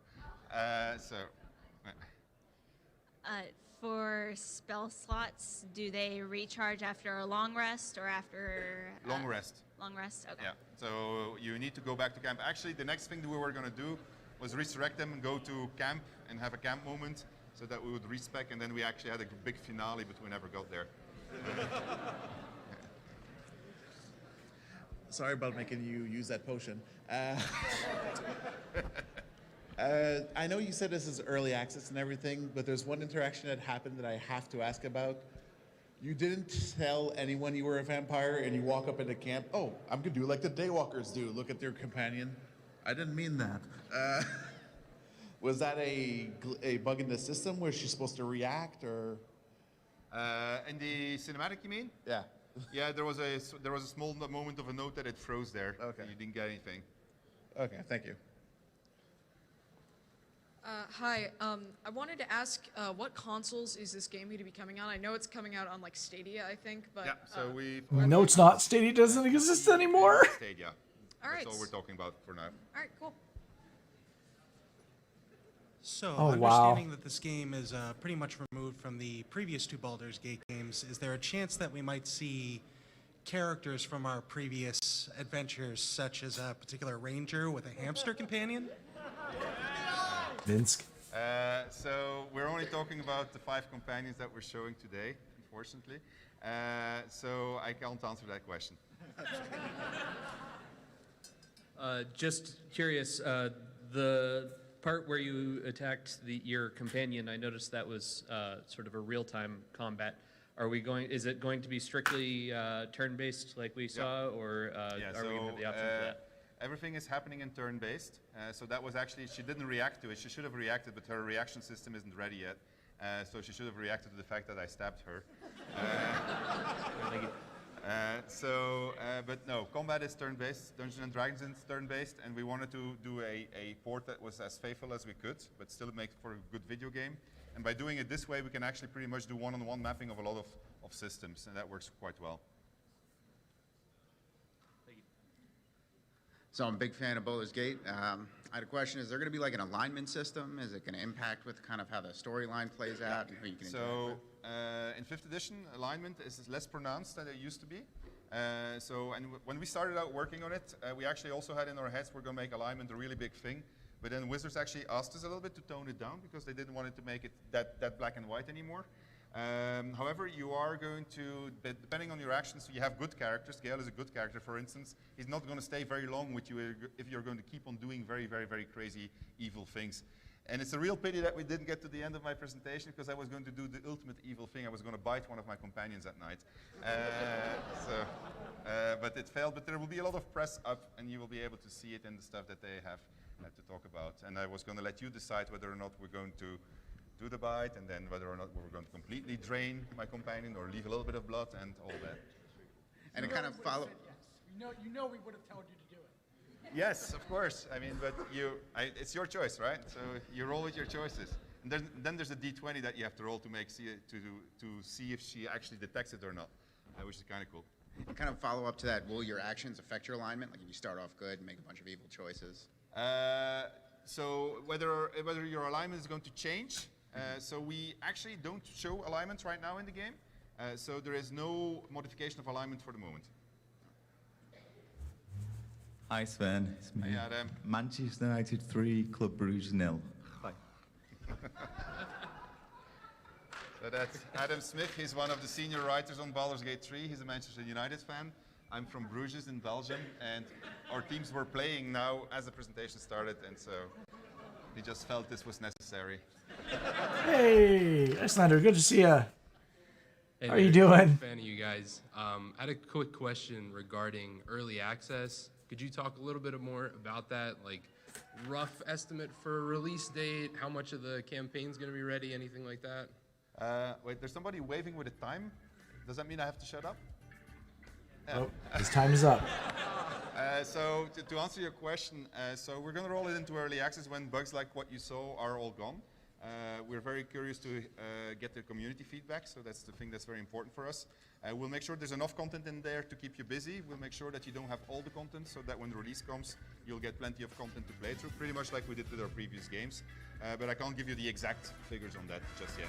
For spell slots, do they recharge after a long rest or after... long rest. Long rest, okay. Yeah, so you need to go back to camp. Actually, the next thing that we were going to do was resurrect them and go to camp and have a camp moment so that we would respec, and then we actually had a big finale, but we never got there. Sorry about making you use that potion. I know you said this is early access and everything, but there's one interaction that happened that I have to ask about. You didn't tell anyone you were a vampire, and you walk up into camp, oh, I'm gonna do like the Daywalkers do, look at their companion. I didn't mean that. Was that a bug in the system where she's supposed to react, or? In the cinematic, you mean? Yeah. Yeah, there was a small moment of a note that it froze there. Okay. You didn't get anything. Okay, thank you. Hi, I wanted to ask, what consoles is this game going to be coming on? I know it's coming out on like Stadia, I think, but... Yeah, so we... No, it's not. Stadia doesn't exist anymore. Stadia. All right. That's all we're talking about for now. All right, cool. So, Oh, understanding wow. that this game is pretty much removed from the previous two Baldur's Gate games, is there a chance that we might see characters from our previous adventures, such as a particular ranger with a hamster companion? Minsk. So we're only talking about the 5 companions that we're showing today, unfortunately. So I can't answer that question. Just curious, the part where you attacked your companion, I noticed that was sort of a real-time combat. Is it going to be strictly turn-based like we saw, or are we going to have the option for that? Everything is happening in turn-based. So that was actually, she didn't react to it. She should have reacted, but her reaction system isn't ready yet. So she should have reacted to the fact that I stabbed her. Thank you. But no, combat is turn-based, Dungeons and Dragons is turn-based, and we wanted to do a port that was as faithful as we could, but still make for a good video game. And by doing it this way, we can actually pretty much do one-on-one mapping of a lot of systems, and that works quite well. So I'm a big fan of Baldur's Gate. I had a question, is there going to be like an alignment system? Is it going to impact with kind of how the storyline plays out and who you can interact with? In 5th edition, alignment is less pronounced than it used to be. When we started out working on it, we actually also had in our heads we're going to make alignment a really big thing. But then Wizards actually asked us a little bit to tone it down because they didn't want it to make it that black and white anymore. However, you are going to, depending on your actions, you have good characters. Gale is a good character, for instance. He's not going to stay very long with you if you're going to keep on doing very, very, very crazy, evil things. And it's a real pity that we didn't get to the end of my presentation because I was going to do the ultimate evil thing. I was going to bite one of my companions at night. But it failed. But there will be a lot of press up, and you will be able to see it in the stuff that they have to talk about. And I was going to let you decide whether or not we're going to do the bite, and then whether or not we're going to completely drain my companion or leave a little bit of blood and all that. And it kind of follow. Yes. You know we would have told you to do it. Yes, of course. I mean, but it's your choice, right? So you roll with your choices. And then there's a D20 that you have to roll to see if she actually detects it or not, which is kind of cool. And kind of follow up to that, will your actions affect your alignment? Like if you start off good and make a bunch of evil choices? So whether your alignment is going to change, so we actually don't show alignments right now in the game. So there is no modification of alignment for the moment. Hi Sven, it's me. Hi Adam. Manchester United 3, Club Bruges 0. Hi. So that's Adam Smith. He's one of the senior writers on Baldur's Gate 3. He's a Manchester United fan. I'm from Bruges in Belgium, and our teams were playing now as the presentation started, and so he just felt this was necessary. Hey, Icelander, good to see you. Hey, how are you doing? Fan of you guys. I had a quick question regarding early access. Could you talk a little bit more about that? Like, rough estimate for release date, how much of the campaign's going to be ready, anything like that? Wait, there's somebody waving with a time. Does that mean I have to shut up? Yeah. Oh, his time is up. So to answer your question, so we're going to roll it into early access when bugs like what you saw are all gone. We're very curious to get the community feedback, so that's the thing that's very important for us. We'll make sure there's enough content in there to keep you busy. We'll make sure that you don't have all the content, so that when the release comes, you'll get plenty of content to play through, pretty much like we did with our previous games. But I can't give you the exact figures on that just yet.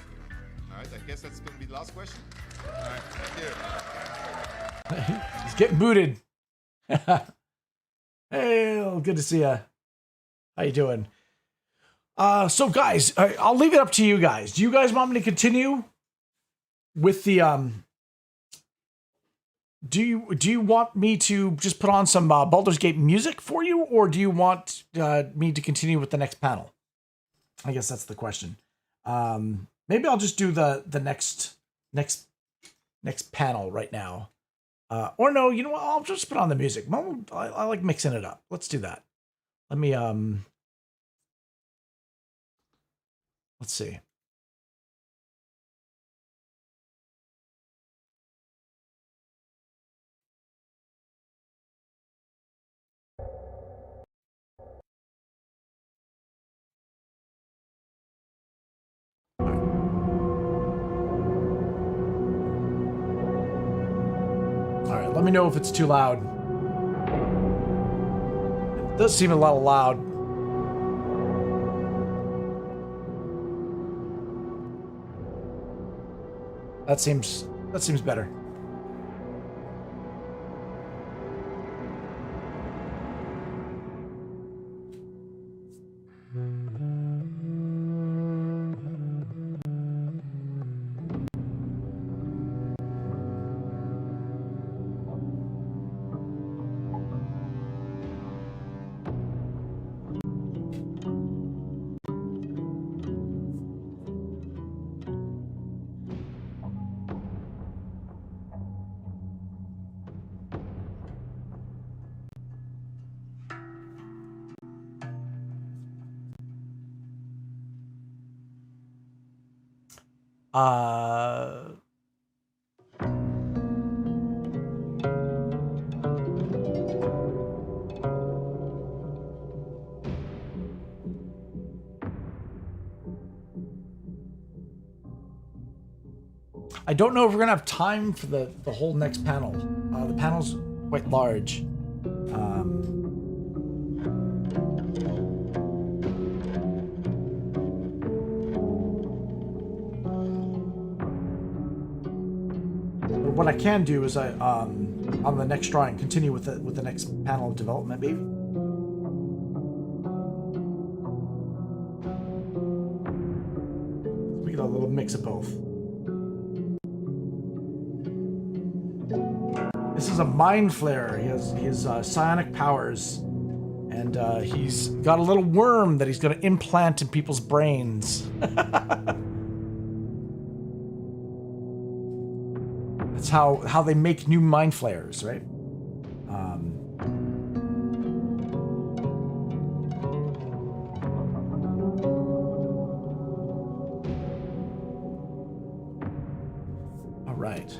All right, I guess that's going to be the last question. All right, thank you. He's getting booted. Hey, good to see you. How you doing? So guys, I'll leave it up to you guys. Do you guys want me to continue with the do you want me to just put on some Baldur's Gate music for you, or do you want me to continue with the next panel? I guess that's the question. Maybe I'll just do the next panel right now. Or no, you know what? I'll just put on the music. I like mixing it up. Let's do that. Let me let's see. All right, let me know if it's too loud. It does seem a little loud. That seems better. I don't know if we're gonna have time for the whole next panel. The panel's quite large. But what I can do is on the next drawing, continue with the next panel of development, maybe. We get a little mix of both. This is a Mind Flayer. He has psionic powers, and he's got a little worm that he's going to implant in people's brains. That's how they make new Mind Flayers, right? All right.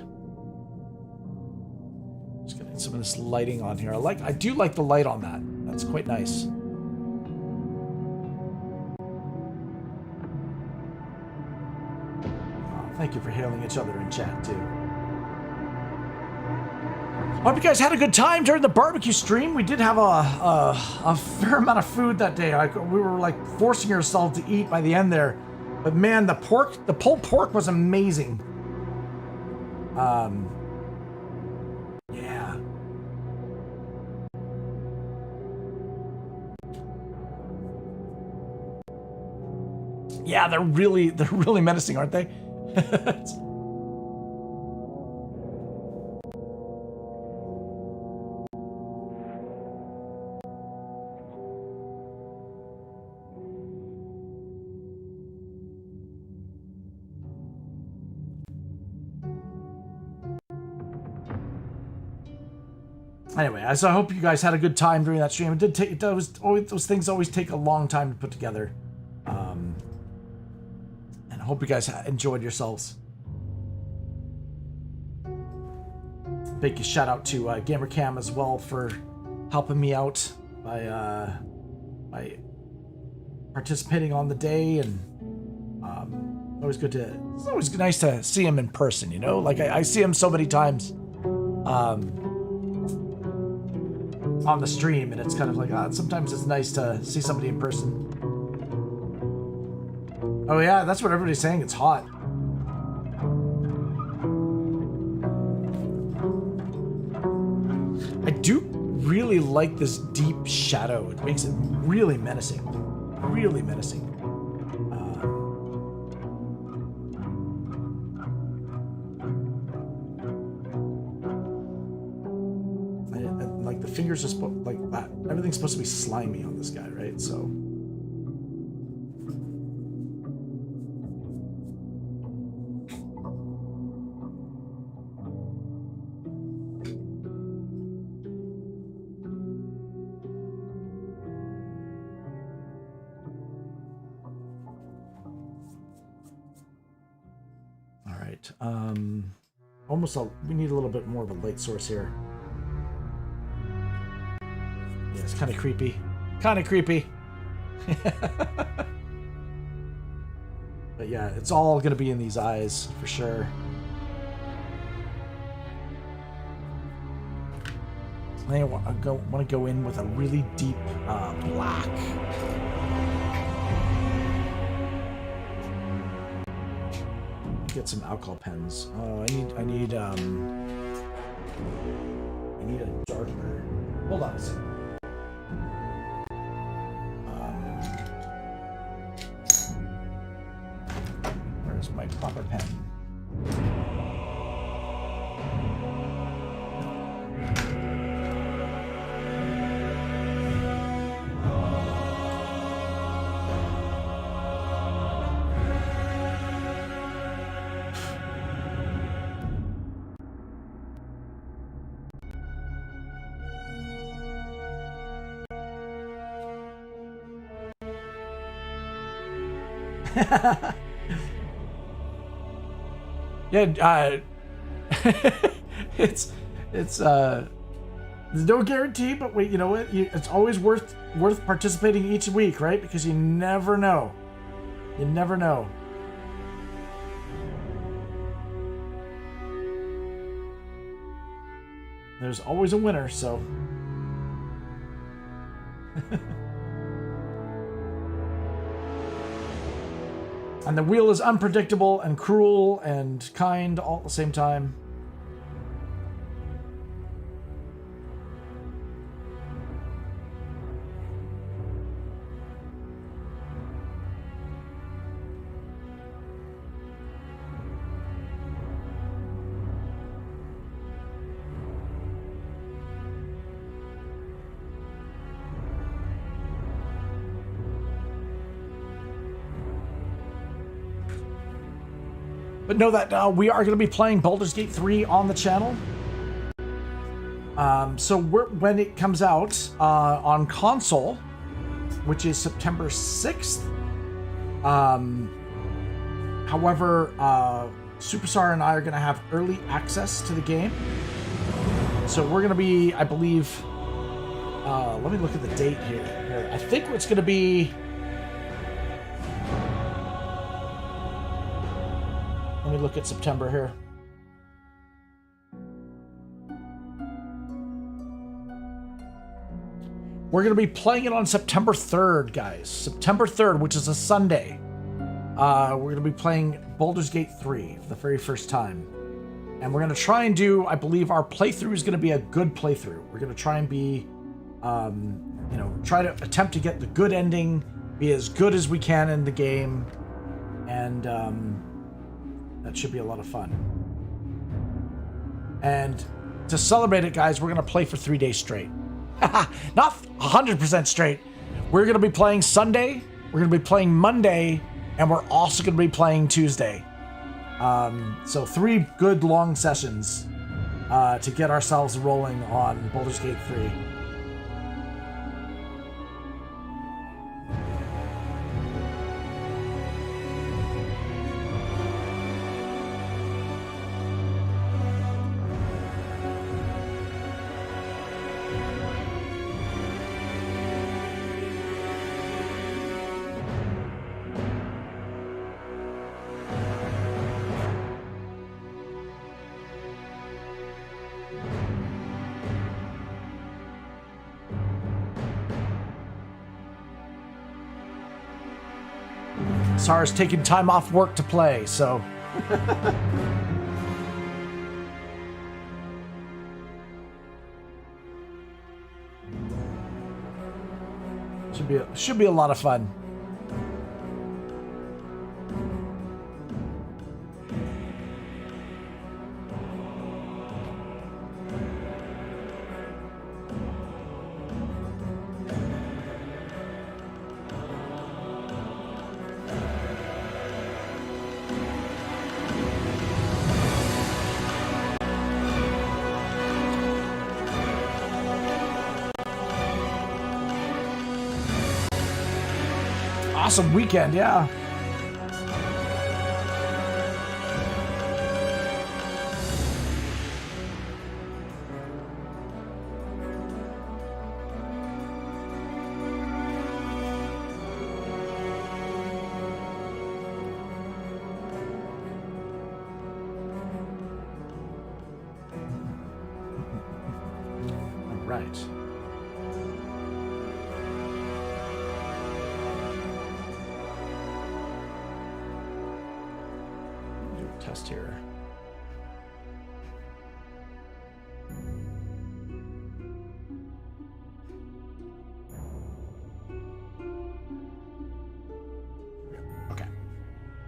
Just getting some of this lighting on here. I do like the light on that. That's quite nice. Thank you for hailing each other in chat too. Hope you guys had a good time during the barbecue stream. We did have a fair amount of food that day. We were like forcing ourselves to eat by the end there. But man, the pulled pork was amazing. Yeah. Yeah, they're really menacing, aren't they? Anyway, I hope you guys had a good time during that stream. It did take those things always take a long time to put together, and I hope you guys enjoyed yourselves. Big shout out to GamerCam as well for helping me out by participating on the day, and it's always nice to see him in person. You know, like I see him so many times. On the stream, and it's kind of like sometimes it's nice to see somebody in person. Oh yeah, that's what everybody's saying. It's hot. I do really like this deep shadow. It makes it really menacing. Really menacing. Fingers are like that. Everything's supposed to be slimy on this guy, right? So. All right. We need a little bit more of a light source here. Yeah, it's kind of creepy. Kind of creepy. But yeah, it's all going to be in these eyes for sure. I want to go in with a really deep black. Get some alcohol pens. Oh, I need a darkener. Hold on a second. Where's my proper pen? Yeah, it's there's no guarantee, but wait, you know what? It's always worth participating each week, right? Because you never know. You never know. There's always a winner, so. And the wheel is unpredictable and cruel and kind all at the same time. But know that we are going to be playing Baldur's Gate 3 on the channel. So when it comes out on console, which is September 6th. However, Superstar and I are going to have early access to the game. So we're going to be, I believe, let me look at the date here. I think it's going to be... Let me look at September here. We're going to be playing it on September 3rd, guys. September 3rd, which is a Sunday. We're going to be playing Baldur's Gate 3 for the very first time. And we're going to try and do, I believe our playthrough is going to be a good playthrough. We're going to try and be, you know, try to attempt to get the good ending, be as good as we can in the game. And, that should be a lot of fun. And to celebrate it, guys, we're going to play for 3 days straight. Not 100% straight. We're going to be playing Sunday, we're going to be playing Monday, and we're also going to be playing Tuesday. So 3 good long sessions to get ourselves rolling on Baldur's Gate 3. Sarah's taking time off work to play, so. Should be a lot of fun. Awesome weekend, yeah. All right. Test here. Okay.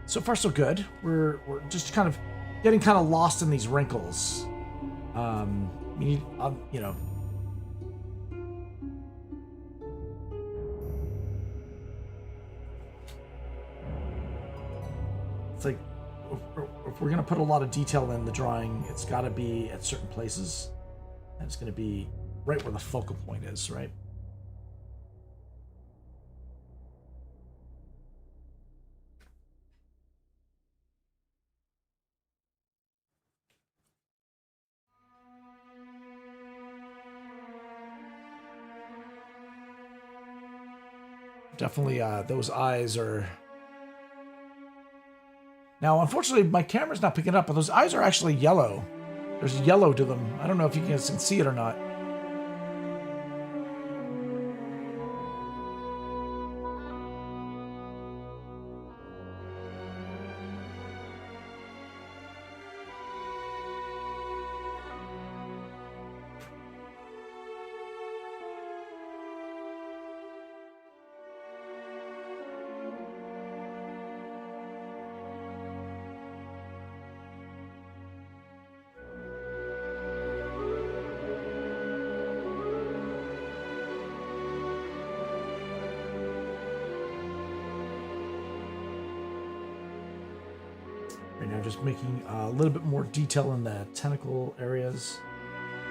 So far, so good. We're just kind of getting kind of lost in these wrinkles. We need, you know. It's like, if we're going to put a lot of detail in the drawing, it's got to be at certain places. And it's going to be right where the focal point is, right? Definitely, those eyes are... Now, unfortunately, my camera's not picking up, but those eyes are actually yellow. There's yellow to them. I don't know if you guys can see it or not. Right now, just making a little bit more detail in the tentacle areas,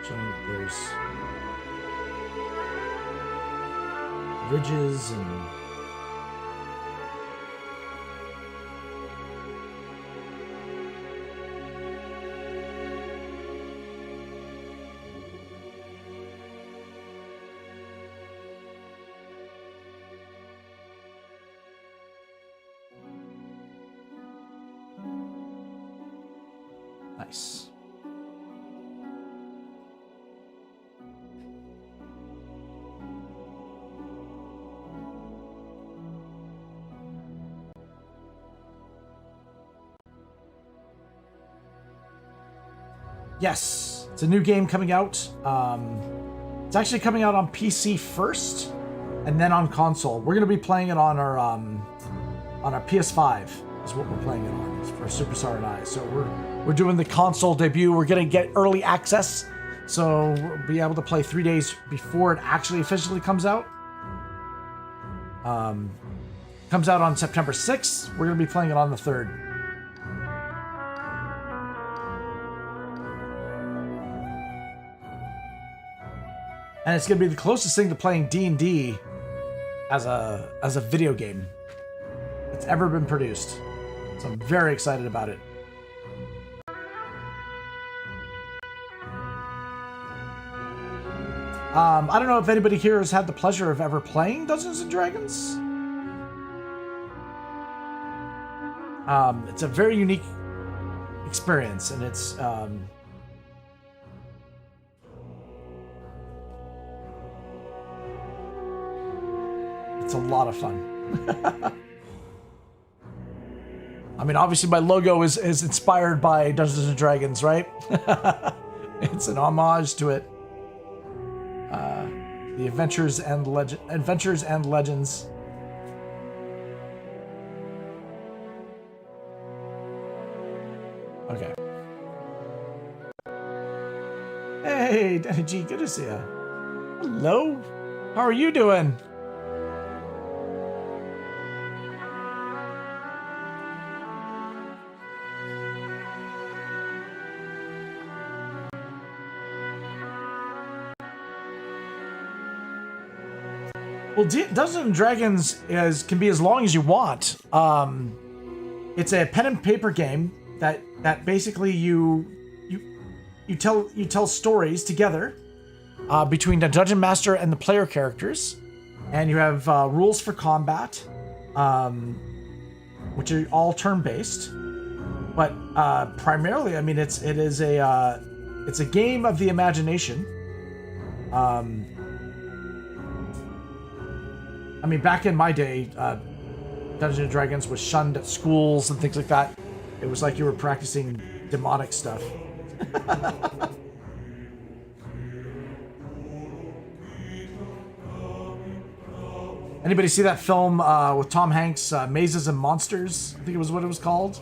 showing that there's ridges and nice. Yes, it's a new game coming out. It's actually coming out on PC first, and then on console. We're gonna be playing it on our PS5. Is what we're playing it on. It's for Superstar and I. So we're doing the console debut. We're gonna get early access, so we'll be able to play 3 days before it actually officially comes out. Comes out on September 6th. We're gonna be playing it on the 3rd. And it's gonna be the closest thing to playing D&D as a video game that's ever been produced. So I'm very excited about it. I don't know if anybody here has had the pleasure of ever playing Dungeons and Dragons. It's a very unique experience, and it's a lot of fun. I mean, obviously my logo is inspired by Dungeons and Dragons, right? It's an homage to it. The Adventures and Legends. Okay. Hey, Danny G, good to see you. Hello. How are you doing? Well, Dungeons and Dragons can be as long as you want. It's a pen and paper game that basically you tell stories together between the dungeon master and the player characters, and you have rules for combat, which are all turn-based. But primarily, I mean, it's a game of the imagination. I mean, back in my day, Dungeons and Dragons was shunned at schools and things like that. It was like you were practicing demonic stuff. Anybody see that film with Tom Hanks, Mazes and Monsters? I think it was what it was called.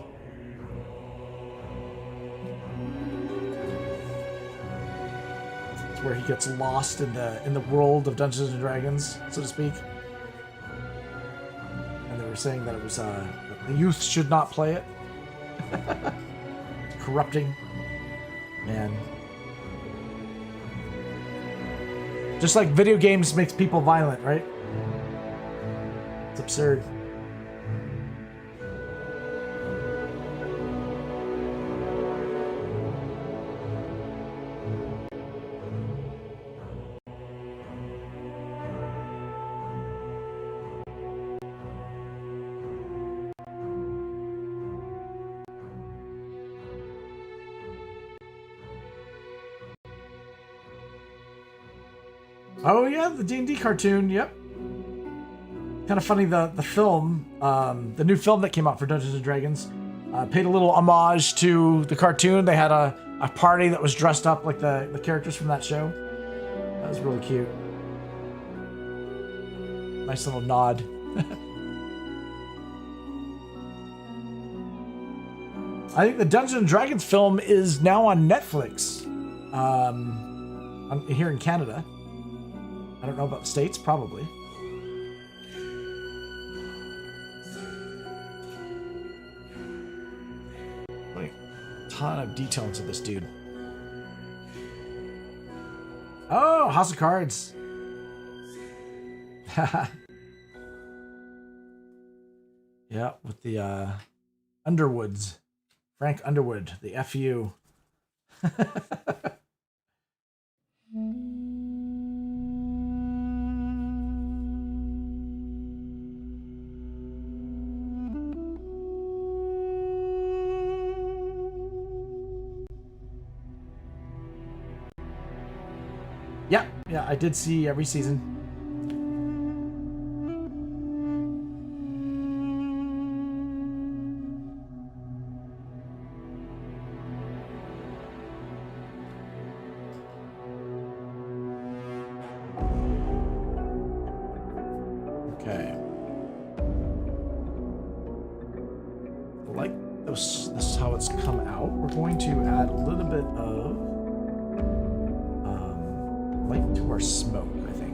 It's where he gets lost in the world of Dungeons and Dragons, so to speak. And they were saying that it was the youth should not play it. Corrupting. Man. Just like video games makes people violent, right? It's absurd. Oh yeah, the D&D cartoon. Yep. Kind of funny. The film, the new film that came out for Dungeons and Dragons, paid a little homage to the cartoon. They had a party that was dressed up like the characters from that show. That was really cute. Nice little nod. I think the Dungeons and Dragons film is now on Netflix. Here in Canada. I don't know about the States, probably. Like a ton of detail into this dude. Oh, House of Cards. Yeah, with the Underwoods. Frank Underwood, the FU. Yeah, I did see every season. Okay. Like this is how it's come out. We're going to add a little bit of light to our smoke, I think.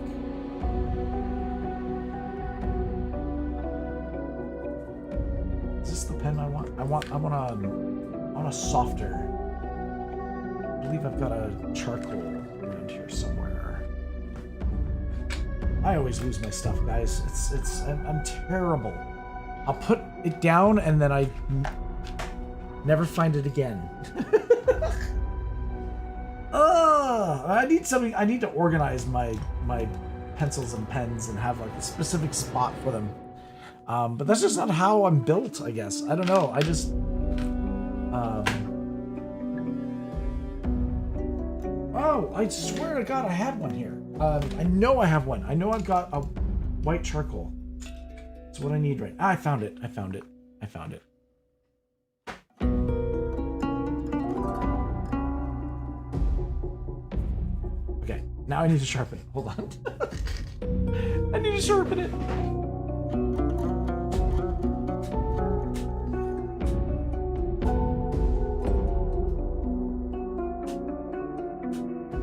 Is this the pen I want? I want a softer. I believe I've got a charcoal around here somewhere. I always lose my stuff, guys. I'm terrible. I'll put it down and then I never find it again. I need something. I need to organize my pencils and pens and have like a specific spot for them. But that's just not how I'm built, I guess. I don't know. I just oh, I swear to God, I had one here. I know I have one. I know I've got a white charcoal. That's what I need right now. I found it. I found it. I found it. Okay, now I need to sharpen it. Hold on. I need to sharpen it.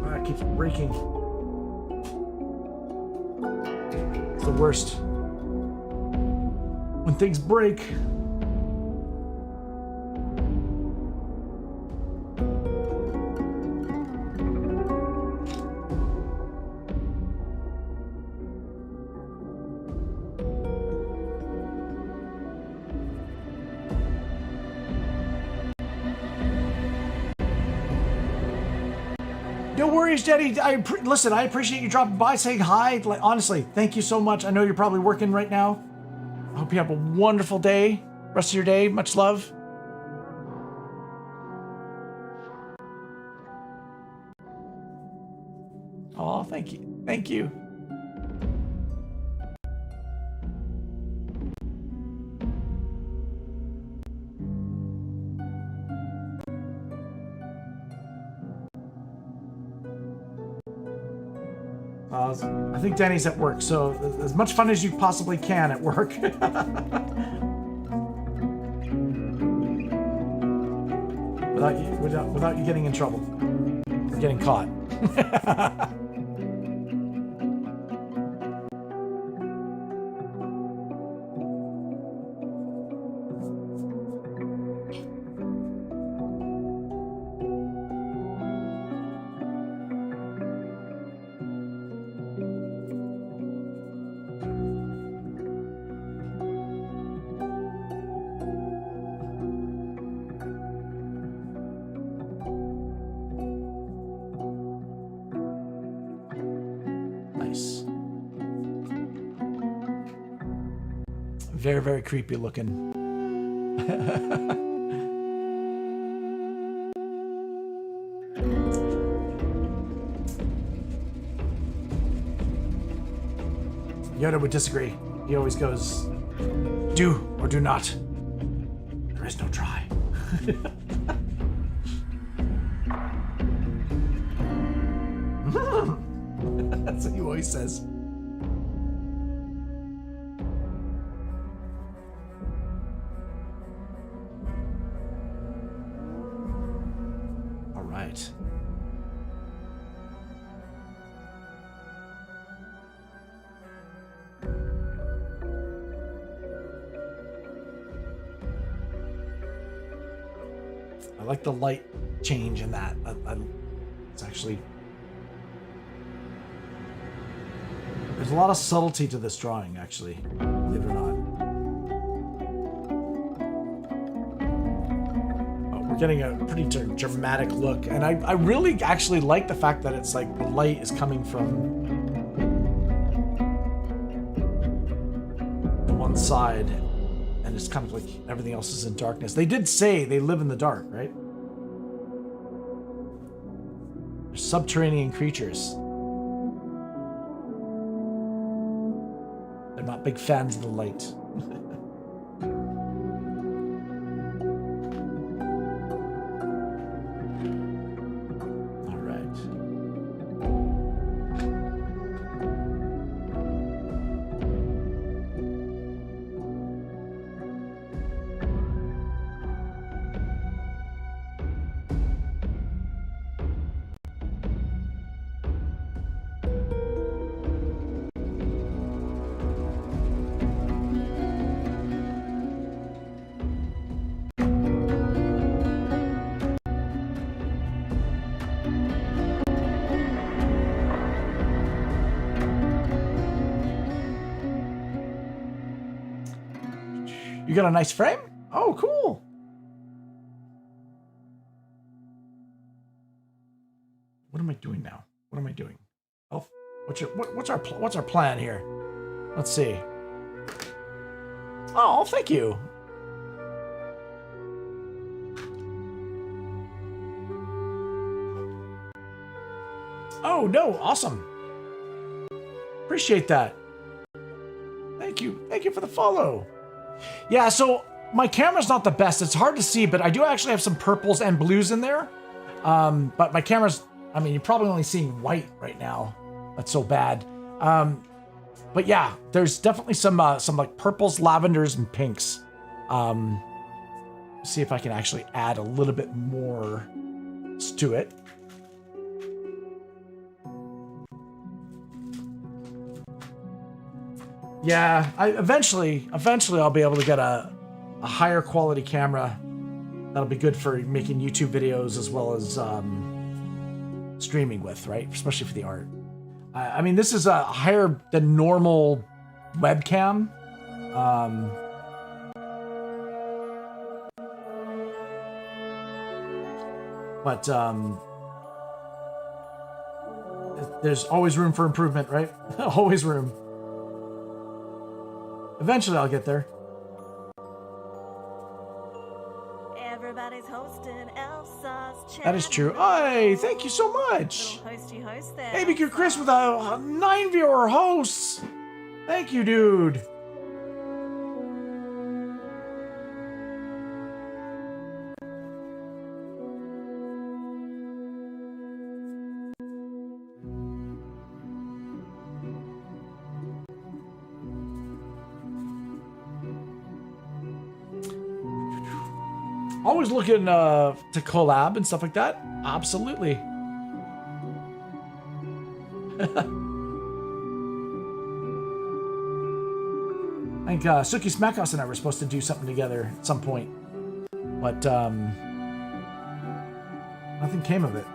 Ah, it keeps breaking. It's the worst. When things break. No worries, Jenny. Listen, I appreciate you dropping by, saying hi. Like, honestly, thank you so much. I know you're probably working right now. I hope you have a wonderful day. Rest of your day. Much love. Oh, thank you. Thank you. I think Danny's at work, so as much fun as you possibly can at work. without you getting in trouble or getting caught. Very, very creepy looking. Yoda would disagree. He always goes, do or do not. There is no try. That's what he always says. All right. I like the light change in that. It's actually... There's a lot of subtlety to this drawing, actually, believe it or not. Oh, we're getting a pretty dramatic look, and I really actually like the fact that it's like the light is coming from one side, and it's kind of like everything else is in darkness. They did say they live in the dark, right? They're subterranean creatures. They're not big fans of the light. All right. You got a nice frame? Oh, cool. What am I doing now? What am I doing? Oh, what's our plan here? Let's see. Oh, thank you. Oh, no, awesome. Appreciate that. Thank you. Thank you for the follow. Yeah, so my camera's not the best. It's hard to see, but I do actually have some purples and blues in there. But my camera's, I mean, you're probably only seeing white right now. That's so bad. But yeah, there's definitely some like purples, lavenders, and pinks. See if I can actually add a little bit more to it. Yeah, eventually I'll be able to get a higher quality camera that'll be good for making YouTube videos as well as streaming with, right? Especially for the art. I mean, this is a higher than normal webcam. But there's always room for improvement, right? Always room. Eventually, I'll get there. Everybody's hosting ELFSAR's chat. That is true. Hey, thank you so much. Hosty host there. Hey, Big Chris with a 9 viewer host. Thank you, dude. Always looking to collab and stuff like that. Absolutely. I think Suki Smackhouse and I were supposed to do something together at some point, but nothing came of it.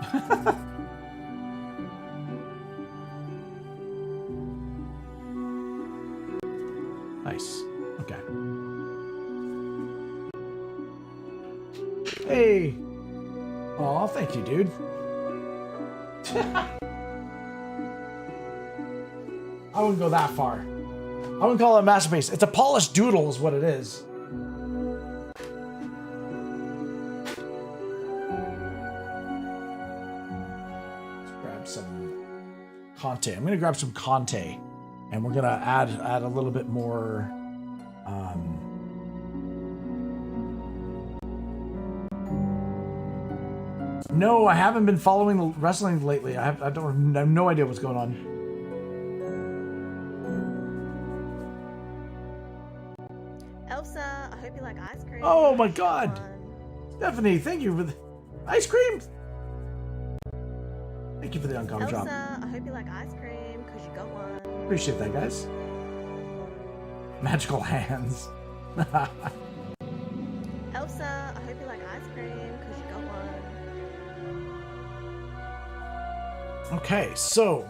Nice. Okay. Hey. Aw, thank you, dude. I wouldn't go that far. I wouldn't call it a masterpiece. It's a polished doodle is what it is. Let's grab some Conte. I'm going to grab some Conte And we're gonna add a little bit more. No, I haven't been following the wrestling lately. I have no idea what's going on. Elsa, I hope you like ice cream. Oh my God, Stephanie, thank you for the ice cream. Thank you for the uncommon drop. Elsa, I hope you like ice cream because you got one. Appreciate that, guys. Magical hands. Elsa, I hope you like ice cream because you got one. Okay, so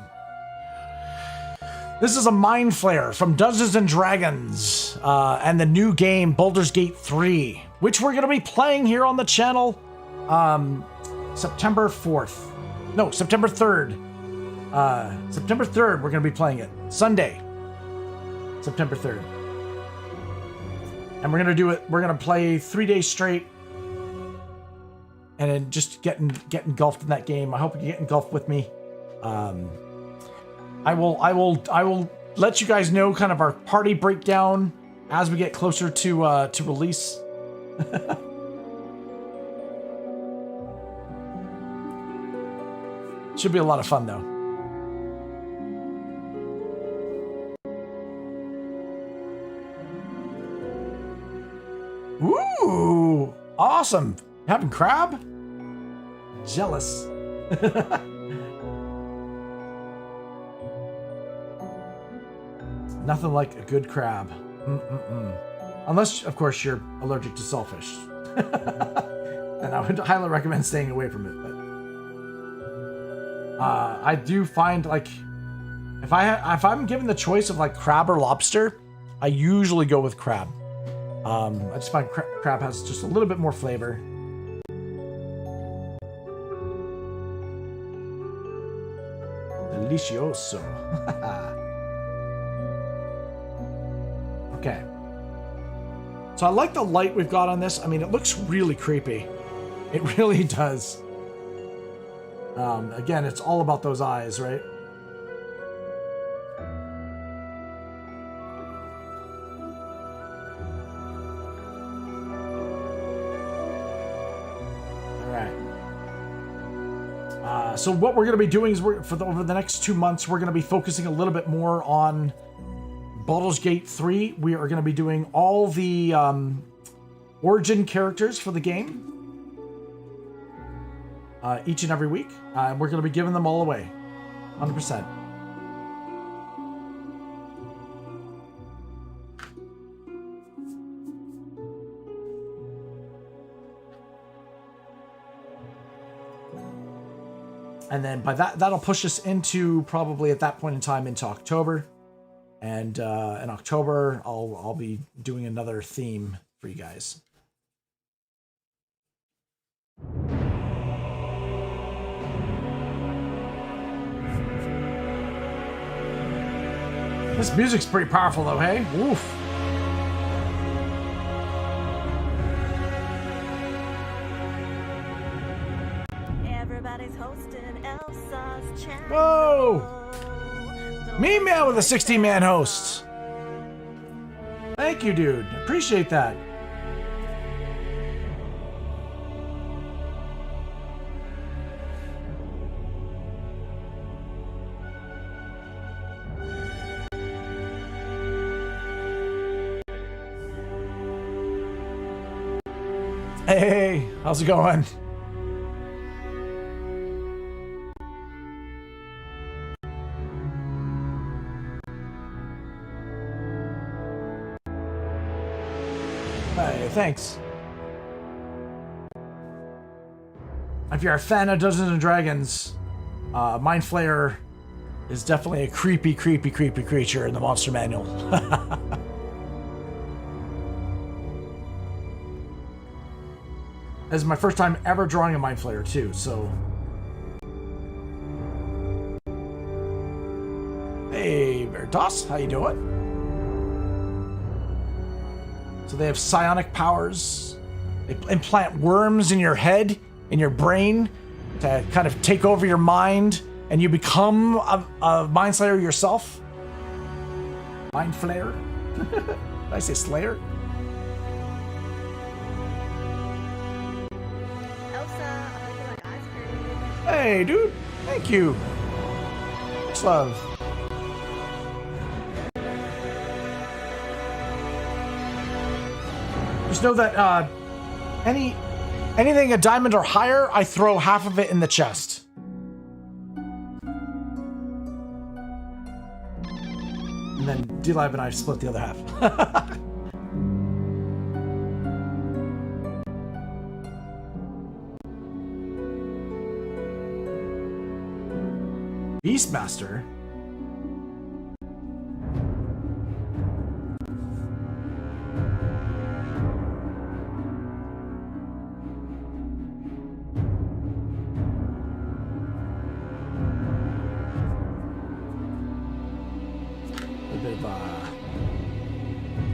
this is a Mind Flayer from Dungeons and Dragons and the new game Baldur's Gate 3, which we're going to be playing here on the channel September 4th. No, September 3rd. September 3rd, we're going to be playing it. Sunday, September 3rd. And we're going to do it. We're going to play 3 days straight. And then just get engulfed in that game. I hope you get engulfed with me. I will let you guys know kind of our party breakdown as we get closer to release. Should be a lot of fun though. Ooh, awesome. Having crab? Jealous. Nothing like a good crab. Unless, of course, you're allergic to saltfish. Then I would highly recommend staying away from it. But I do find, like, if I'm given the choice of like crab or lobster, I usually go with crab. I just find crab has just a little bit more flavor. Delicioso. Okay. So I like the light we've got on this. I mean, it looks really creepy. It really does. Again, it's all about those eyes, right? So what we're going to be doing is over the next 2 months, we're going to be focusing a little bit more on Baldur's Gate 3. We are going to be doing all the origin characters for the game each and every week. We're going to be giving them all away, 100%. And then by that'll push us into probably at that point in time into October. And in October, I'll be doing another theme for you guys. This music's pretty powerful though, hey? Woof. Everybody's hosting ELFSAR's channel. Whoa! Me man with a 16-man host. Thank you, dude. Appreciate that. Hey, how's it going? Hey, thanks. If you're a fan of Dungeons and Dragons, Mind Flayer is definitely a creepy creature in the monster manual. This is my first time ever drawing a Mind Flayer too, so. Hey, Veritas, how you doing? So they have psionic powers. They implant worms in your head, in your brain, to kind of take over your mind, and you become a Mind Flayer yourself. Mind Flayer? Did I say Slayer? Elsa, I hope you like ice cream. Hey, dude. Thank you. Much love. Just know that anything a diamond or higher, I throw half of it in the chest. And then D-Live and I split the other half. Beastmaster?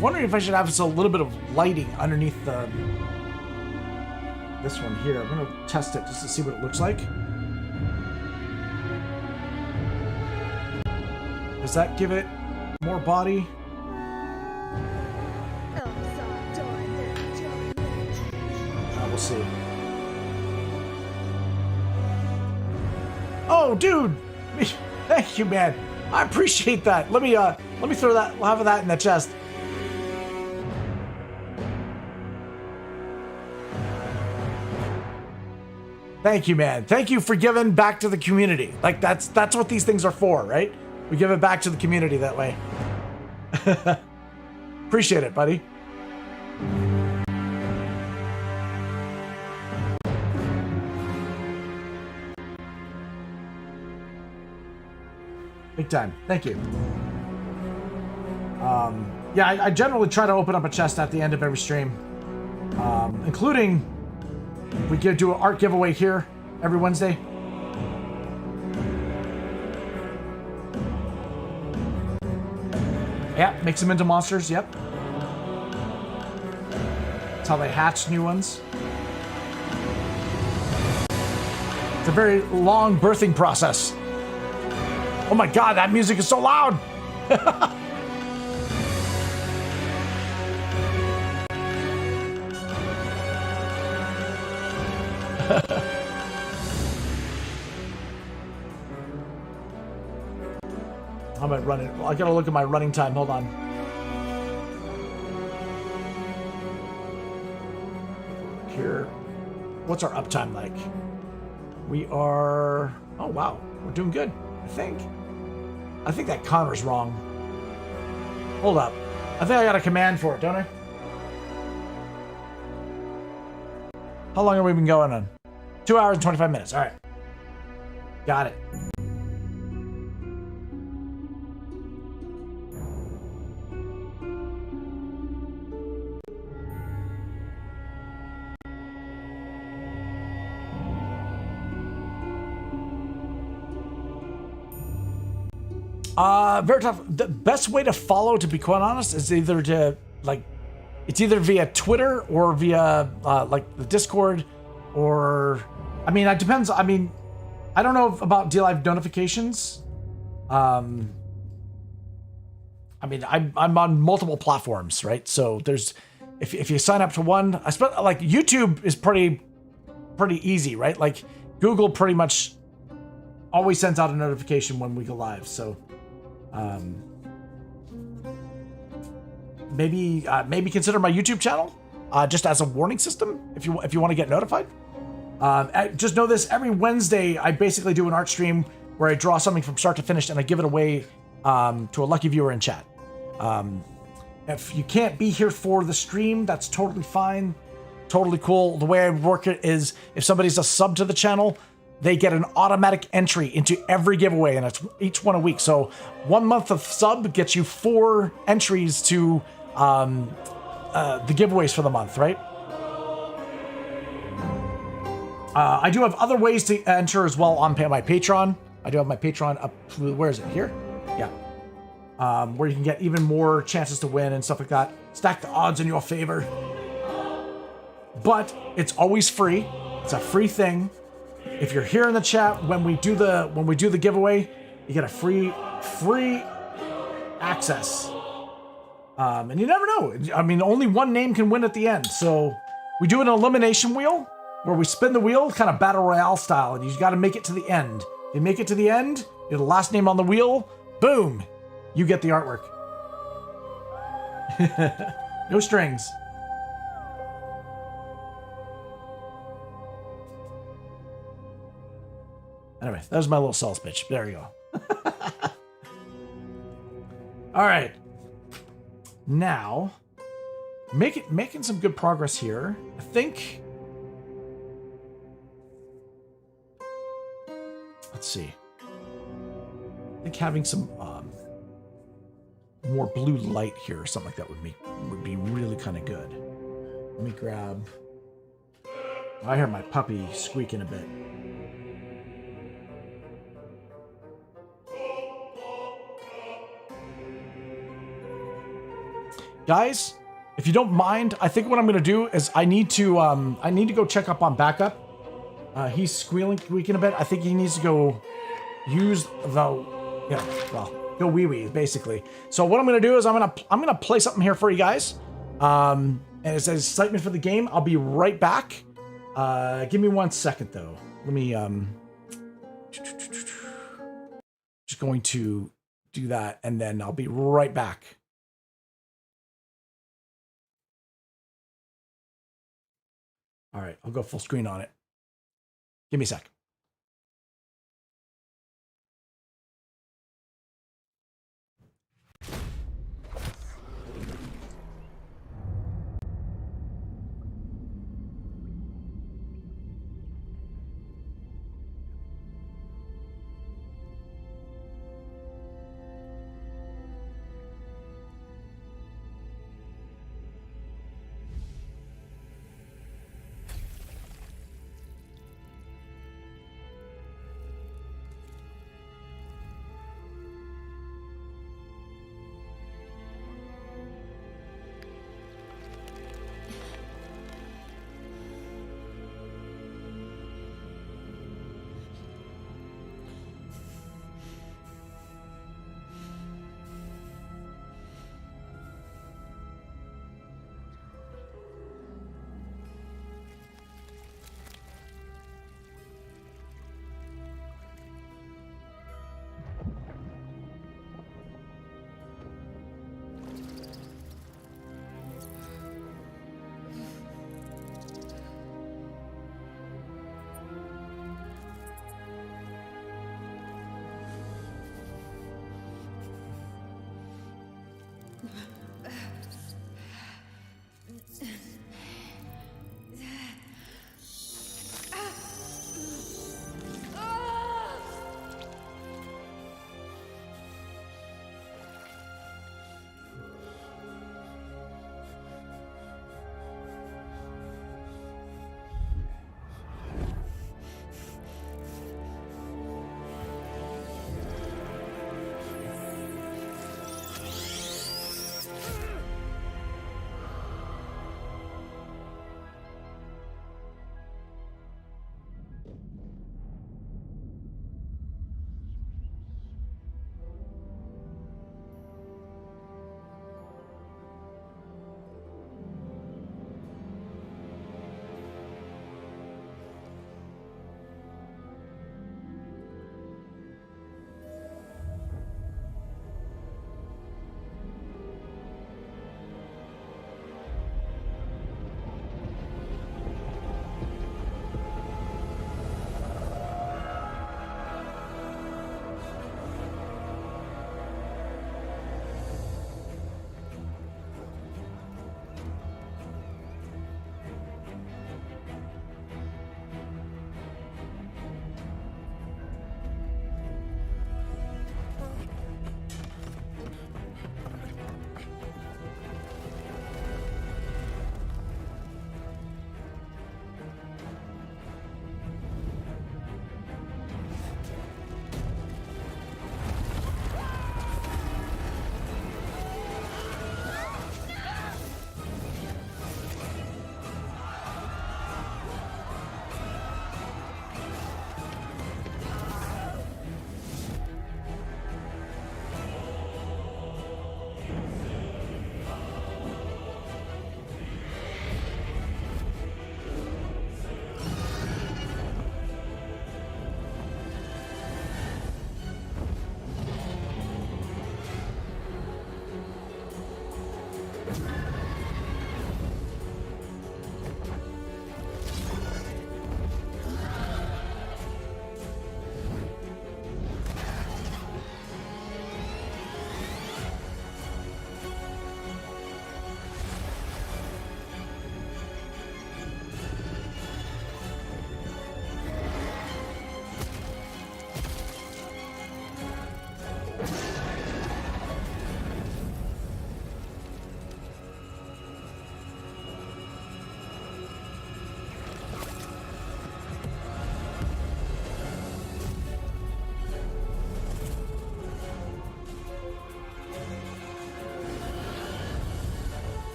Wondering if I should have a little bit of lighting underneath the this one here. I'm gonna test it just to see what it looks like. Does that give it more body? We'll see. Oh, dude! Thank you, man. I appreciate that. Let me throw that. We'll have that in the chest. Thank you, man. Thank you for giving back to the community. Like that's what these things are for, right? We give it back to the community that way. Appreciate it, buddy. Big time. Thank you. Yeah, I generally try to open up a chest at the end of every stream, including we do an art giveaway here every Wednesday. Yep, makes them into monsters. Yep. That's how they hatch new ones. It's a very long birthing process. Oh my god, that music is so loud! I'm gonna run it. I gotta look at my running time. Hold on. Here. What's our uptime like? We are... Oh, wow. We're doing good, I think. I think that Connor's wrong. Hold up. I think I got a command for it, don't I? How long have we been going on? 2 hours and 25 minutes. All right. Got it. Very tough. The best way to follow, to be quite honest, is either to it's either via Twitter or via like the Discord, or I mean, it depends. I mean, I don't know about D-Live notifications. I mean, I'm on multiple platforms, right? So there's if you sign up to one, I suppose like YouTube is pretty easy, right? Like Google pretty much always sends out a notification when we go live, so. Maybe consider my YouTube channel just as a warning system if you want to get notified. Just know this: every Wednesday I basically do an art stream where I draw something from start to finish and I give it away to a lucky viewer in chat. If you can't be here for the stream, that's totally fine, totally cool. The way I work it is if somebody's a sub to the channel, they get an automatic entry into every giveaway, and it's each one a week. So 1 month of sub gets you 4 entries to the giveaways for the month, right? I do have other ways to enter as well on my Patreon. I do have my Patreon up. Where is it? Here? Yeah. Where you can get even more chances to win and stuff like that. Stack the odds in your favor. But it's always free. It's a free thing. If you're here in the chat when we do the giveaway, you get a free access And you never know. I mean, only one name can win at the end. So we do an elimination wheel where we spin the wheel, kind of battle royale style, and you got to make it to the end. If you make it to the end, you're the last name on the wheel. Boom, you get the artwork. No strings. Anyway, that was my little sales pitch. There you go. All right. Now, making some good progress here. I think. Let's see. I think having some more blue light here or something like that would be really kind of good. Let me grab. I hear my puppy squeaking a bit. Guys, if you don't mind, I think what I'm going to do is I need to go check up on backup. He's squeaking a bit. I think he needs to go use the, go wee-wee, basically. So what I'm going to do is I'm going to play something here for you guys. And it says excitement for the game. I'll be right back. Give me 1 second, though. Let me, just going to do that, and then I'll be right back. All right, I'll go full screen on it. Give me a sec.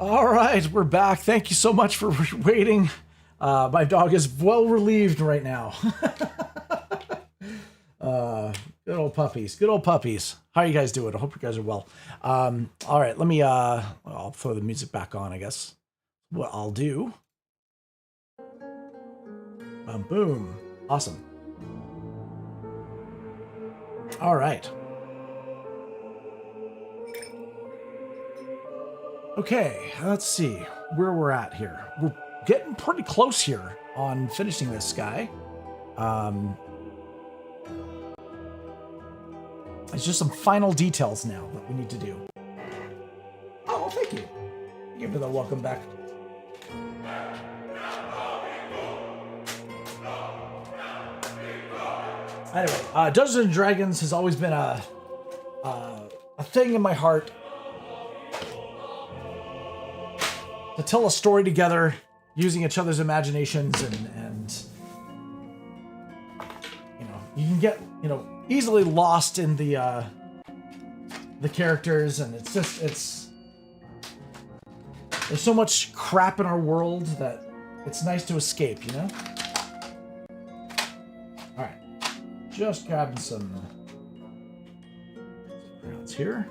All right, we're back. Thank you so much for waiting. My dog is well relieved right now. Good old puppies. Good old puppies. How are you guys doing? I hope you guys are well. All right, let me, I'll throw the music back on, I guess. What I'll do. Boom. Awesome. All right. Okay, let's see where we're at here. We're getting pretty close here on finishing this guy. It's just some final details now that we need to do. Oh, thank you. Give me the welcome back. Anyway, Dungeons and Dragons has always been a thing in my heart. To tell a story together using each other's imaginations and you know, you can get, you know, easily lost in the characters, and it's just, there's so much crap in our world that it's nice to escape, you know? All right, just grabbing some crayons here.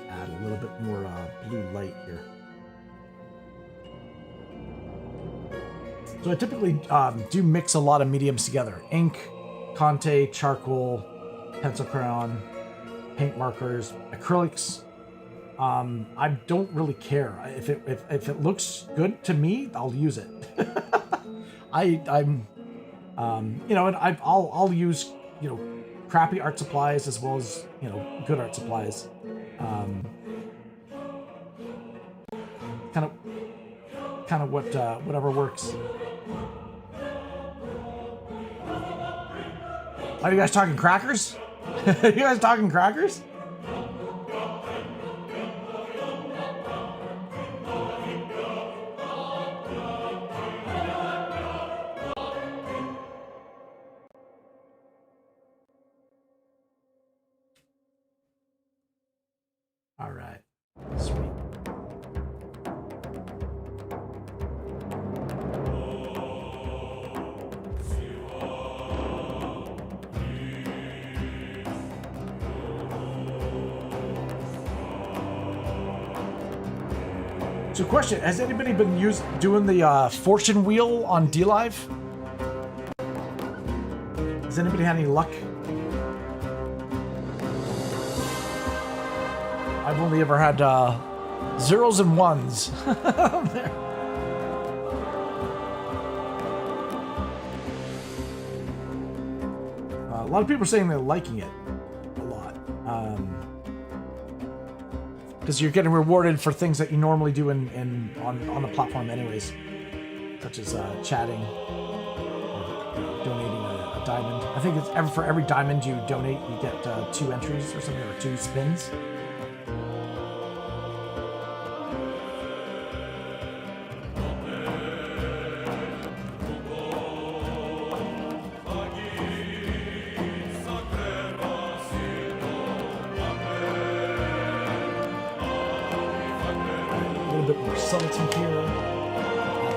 Add a little bit more blue light here. So I typically do mix a lot of mediums together. Ink, Conte, charcoal, pencil crayon, paint markers, acrylics. I don't really care. If it looks good to me, I'll use it. I'm you know, and I'll use, you know, crappy art supplies as well as, you know, good art supplies. Kind of whatever works. Are you guys talking crackers? You guys talking crackers? All right. Sweet. So question, has anybody been doing the fortune wheel on DLive? Has anybody had any luck? I've only ever had zeros and ones. There. A lot of people are saying they're liking it a lot. Because you're getting rewarded for things that you normally do on the platform anyways. Such as chatting, or donating a diamond. I think it's for every diamond you donate, you get 2 entries or something, or 2 spins. Subtlety here, a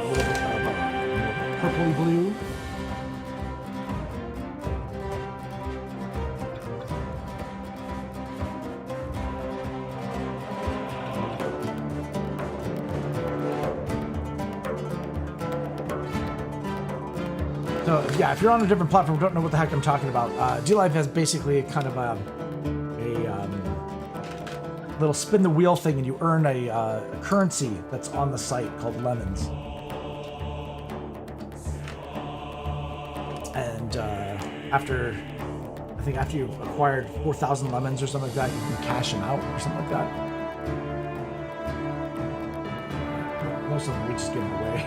little bit of purpley blue. So yeah, if you're on a different platform, don't know what the heck I'm talking about. DLive has basically kind of a little spin the wheel thing, and you earn a currency that's on the site called lemons. And after you've acquired 4,000 lemons or something like that, you can cash them out or something like that. Most of them we just give them away.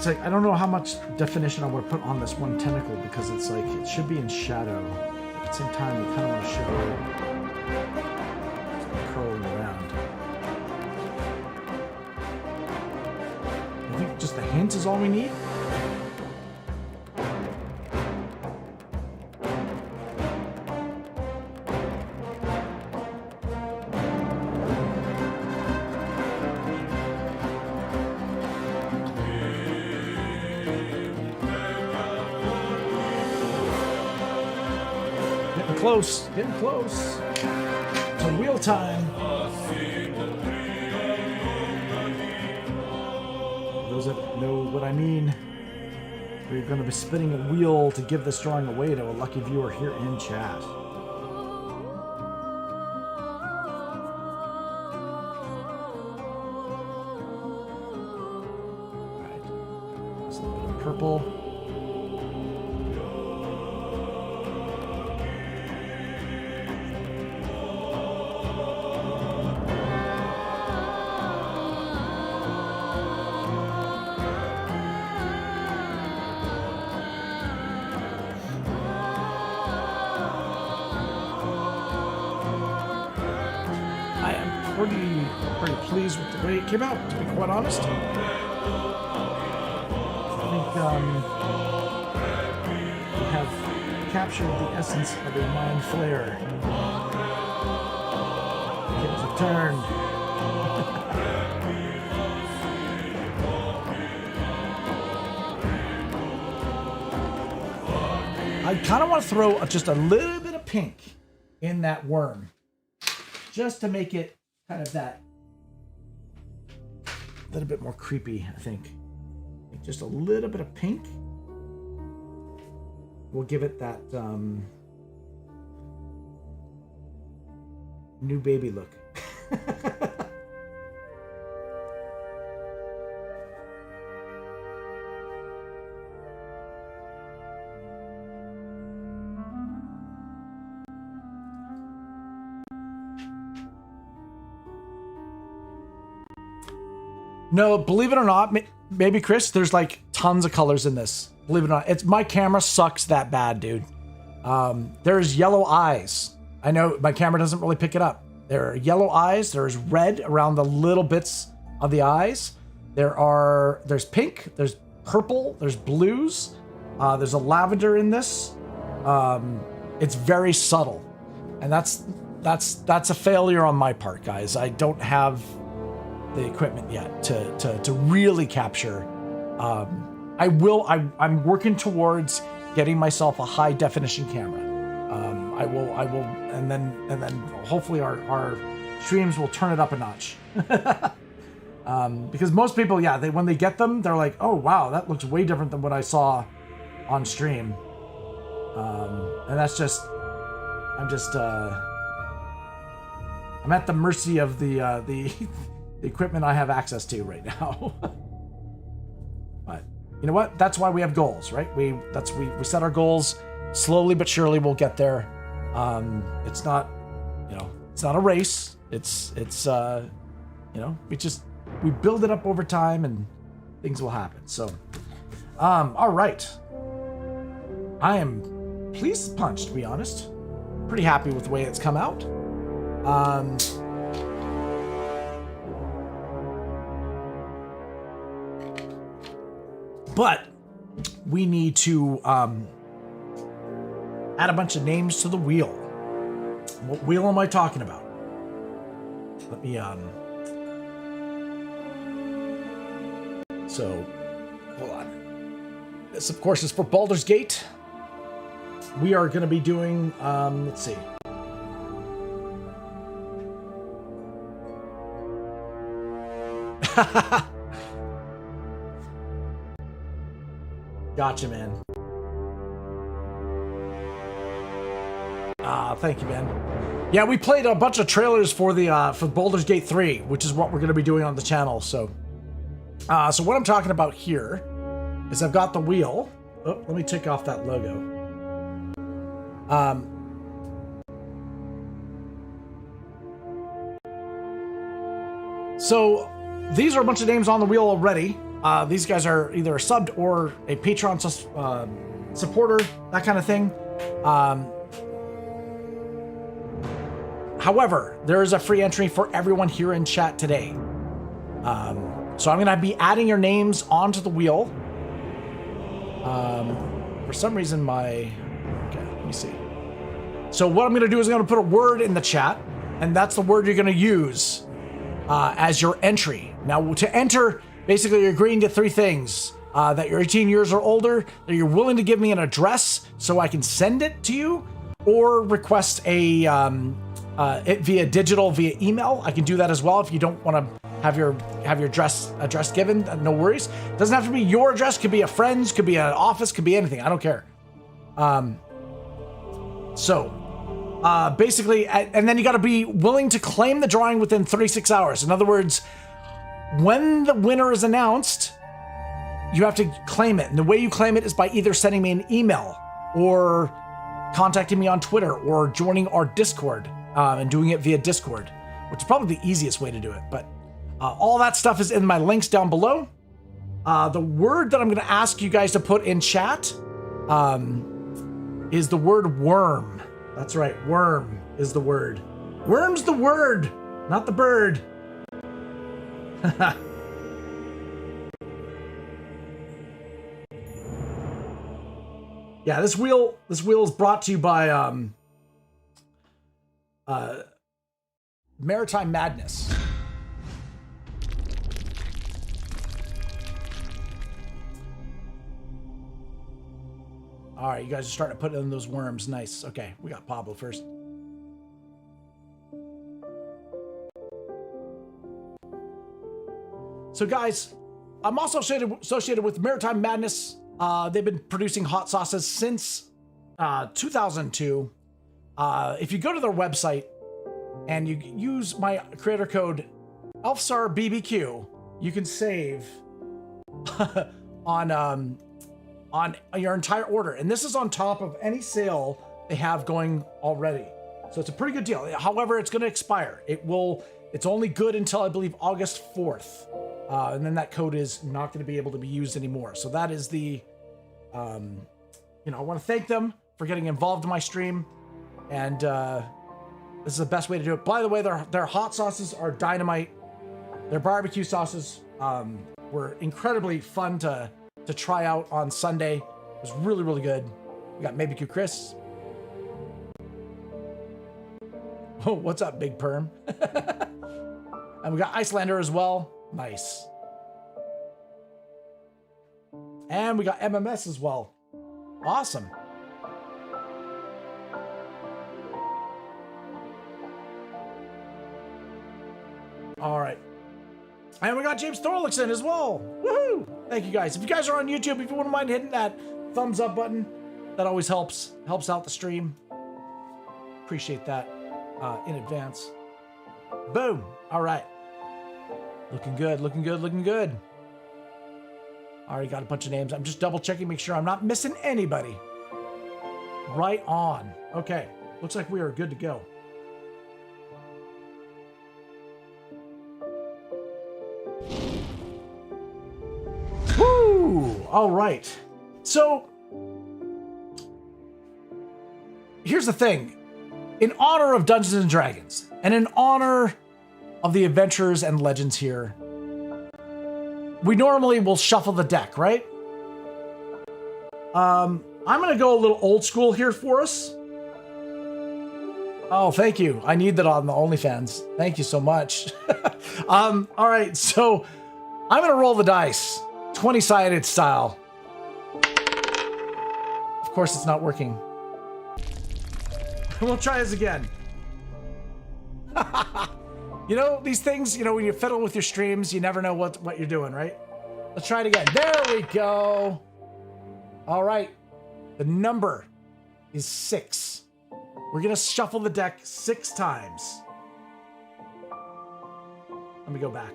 it's like, I don't know how much definition I want to put on this one tentacle because it's like, it should be in shadow. At the same time, we kind of want to show it curling around. I think just the hint is all we need. Getting close to wheel time. For those that know what I mean, we're going to be spinning a wheel to give this drawing away to a lucky viewer here in chat. Alright, there's a little bit of purple. Pretty pleased with the way it came out, to be quite honest. I think we have captured the essence of a Mind Flayer. It's a turn. I kind of want to throw just a little bit of pink in that worm, just to make it kind of that a little bit more creepy, I think. Just a little bit of pink. We'll give it that new baby look. No, believe it or not, maybe Chris, there's like tons of colors in this. Believe it or not, it's my camera sucks that bad, dude. There's yellow eyes. I know my camera doesn't really pick it up. There are yellow eyes. There's red around the little bits of the eyes. There's pink. There's purple. There's blues. There's a lavender in this. It's very subtle, and that's a failure on my part, guys. I don't have the equipment yet to really capture. I'm working towards getting myself a high definition camera. I will, and then hopefully our streams will turn it up a notch. Because most people, yeah, when they get them, they're like, oh wow, that looks way different than what I saw on stream. And that's just, I'm at the mercy of the equipment I have access to right now. But you know what? That's why we have goals, right? We set our goals slowly but surely. We'll get there. It's not, it's not a race. It's we build it up over time and things will happen. So, all right. I am pleased as punch, to be honest. Pretty happy with the way it's come out. But we need to add a bunch of names to the wheel. What wheel am I talking about? Let me so hold on. This of course is for Baldur's Gate. We are going to be doing let's see. Gotcha, man. Thank you, man. Yeah, we played a bunch of trailers for the for Baldur's Gate 3, which is what we're going to be doing on the channel. So, so what I'm talking about here is I've got the wheel. Oh, let me take off that logo. So these are a bunch of names on the wheel already. These guys are either a subbed or a Patreon supporter, that kind of thing. However, there is a free entry for everyone here in chat today. So I'm going to be adding your names onto the wheel. For some reason, okay, let me see. So what I'm going to do is I'm going to put a word in the chat, and that's the word you're going to use as your entry. Now, to enter, basically, you're agreeing to 3 things. That you're 18 years or older, that you're willing to give me an address so I can send it to you, or request it via email. I can do that as well if you don't want to have your address given. No worries. It doesn't have to be your address. Could be a friend's, could be an office, could be anything. I don't care. Basically, and then you got to be willing to claim the drawing within 36 hours. In other words, when the winner is announced, you have to claim it. And the way you claim it is by either sending me an email or contacting me on Twitter or joining our Discord and doing it via Discord, which is probably the easiest way to do it. But all that stuff is in my links down below. The word that I'm going to ask you guys to put in chat is the word worm. That's right. Worm is the word. Worm's the word, not the bird. Yeah, this wheel is brought to you by Maritime Madness. All right, you guys are starting to put in those worms. Nice. Okay, we got Pablo first. So guys, I'm also associated with Maritime Madness. They've been producing hot sauces since 2002. If you go to their website and you use my creator code ELFSAR BBQ, you can save on your entire order. And this is on top of any sale they have going already. So it's a pretty good deal. However, it's going to expire. It's only good until I believe August 4th. And then that code is not going to be able to be used anymore. So that is the, I want to thank them for getting involved in my stream. And this is the best way to do it. By the way, their hot sauces are dynamite. Their barbecue sauces were incredibly fun to try out on Sunday. It was really, really good. We got Maybe Q Chris. Oh, what's up, Big Perm? And we got Icelander as well. Nice. And we got MMS as well. Awesome. All right. And we got James Thorlickson as well. Woohoo! Thank you guys. If you guys are on YouTube, if you wouldn't mind hitting that thumbs up button, that always helps out the stream. Appreciate that in advance. Boom. All right. Looking good, looking good, looking good. Already got a bunch of names. I'm just double checking, make sure I'm not missing anybody. Right on. Okay. Looks like we are good to go. Woo! All right. So, here's the thing. In honor of Dungeons and Dragons, and in honor of the adventurers and legends here, we normally will shuffle the deck, right? I'm gonna go a little old school here for us. Oh, thank you. I need that on the OnlyFans. Thank you so much. All right, so I'm gonna roll the dice, 20-sided style. Of course, it's not working. We'll try this again. You know, these things, when you fiddle with your streams, you never know what you're doing, right? Let's try it again. There we go. All right. The number is 6. We're going to shuffle the deck 6 times. Let me go back.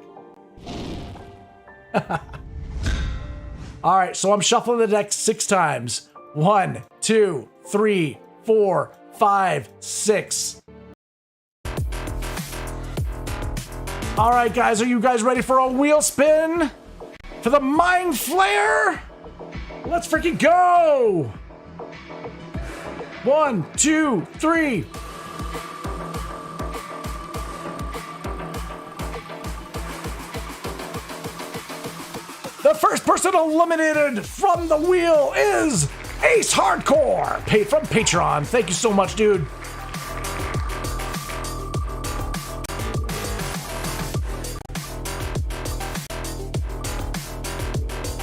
All right. So I'm shuffling the deck 6 times. 1, 2, 3, 4, 5, 6. All right, guys, are you guys ready for a wheel spin? For for the Mind Flayer. Let's freaking go. 1, 2, 3. The first person eliminated from the wheel is Ace Hardcore, from Patreon. Thank you so much, dude.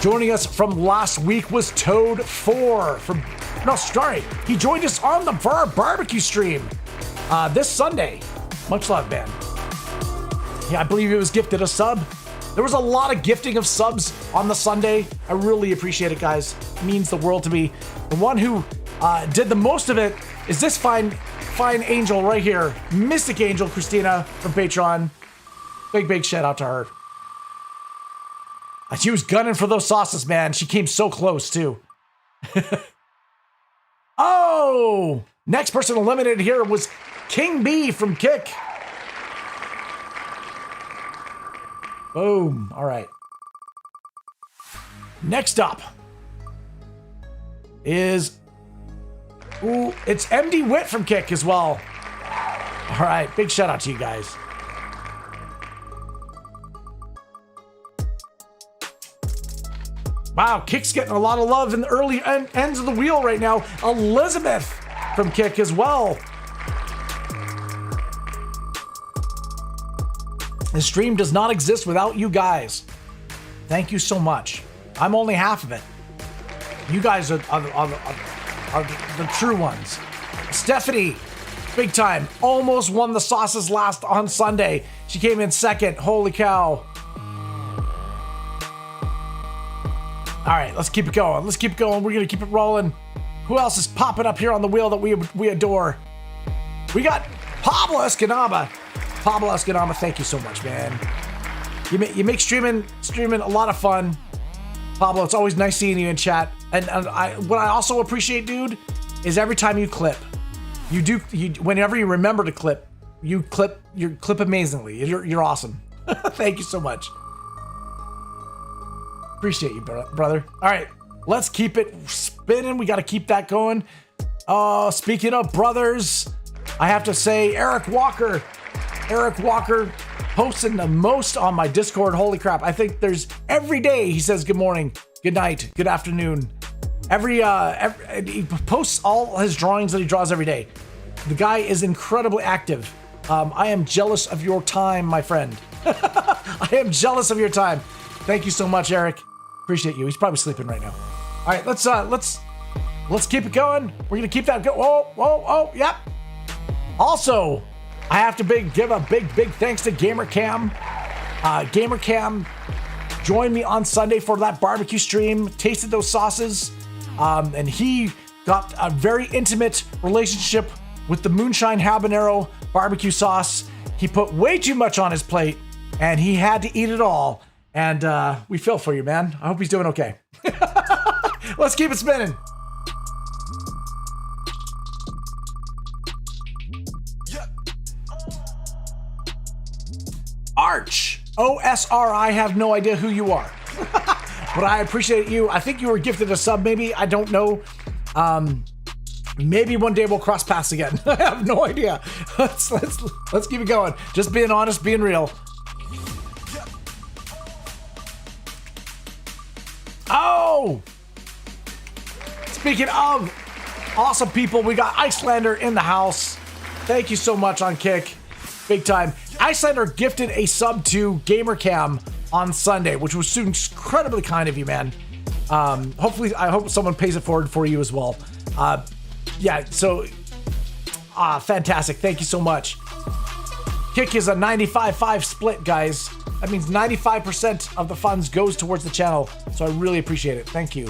Joining us from last week was Toad4 from... No, sorry. He joined us on the barbecue stream this Sunday. Much love, man. Yeah, I believe he was gifted a sub. There was a lot of gifting of subs on the Sunday. I really appreciate it, guys. It means the world to me. The one who did the most of it is this fine angel right here. MysticAngelCristina from Patreon. Big shout out to her. She was gunning for those sauces, man. She came so close, too. Oh! Next person eliminated here was King B from Kick. Boom. All right. Next up is... Ooh, it's MD Wit from Kick as well. All right. Big shout out to you guys. Wow, Kick's getting a lot of love in the early ends of the wheel right now. Elizabeth from Kick as well. The stream does not exist without you guys. Thank you so much. I'm only half of it. You guys are the true ones. Stephanie, big time, almost won the sauces last on Sunday. She came in second. Holy cow. All right, let's keep it going. Let's keep it going. We're going to keep it rolling. Who else is popping up here on the wheel that we adore? We got Pablo Escanaba. Pablo Escanaba, thank you so much, man. You make streaming a lot of fun. Pablo, it's always nice seeing you in chat. And what I also appreciate, dude, is every time you clip, whenever you remember to clip, you clip amazingly. You're awesome. Thank you so much. Appreciate you, brother. All right, let's keep it spinning. We got to keep that going. Speaking of brothers, I have to say Eric Walker posting the most on my Discord. Holy crap. I think there's every day he says good morning, good night, good afternoon. He posts all his drawings that he draws every day. The guy is incredibly active. I am jealous of your time, my friend. I am jealous of your time. Thank you so much, Eric. Appreciate you. He's probably sleeping right now. All right, let's keep it going. We're gonna keep that going. Whoa, yep. Also, I have to give a big thanks to GamerCam. GamerCam joined me on Sunday for that barbecue stream, tasted those sauces, and he got a very intimate relationship with the Moonshine Habanero barbecue sauce. He put way too much on his plate, and he had to eat it all. And we feel for you, man. I hope he's doing okay. Let's keep it spinning. Arch, OSR, I have no idea who you are. But I appreciate you. I think you were gifted a sub, maybe. I don't know. Maybe one day we'll cross paths again. I have no idea. Let's keep it going. Just being honest, being real. Oh! Speaking of awesome people, we got Icelander in the house. Thank you so much on Kick. Big time. Icelander gifted a sub to GamerCam on Sunday, which was incredibly kind of you, man. I hope someone pays it forward for you as well. Yeah, so fantastic. Thank you so much. Kick is a 95-5 split, guys. That means 95% of the funds goes towards the channel, so I really appreciate it. Thank you.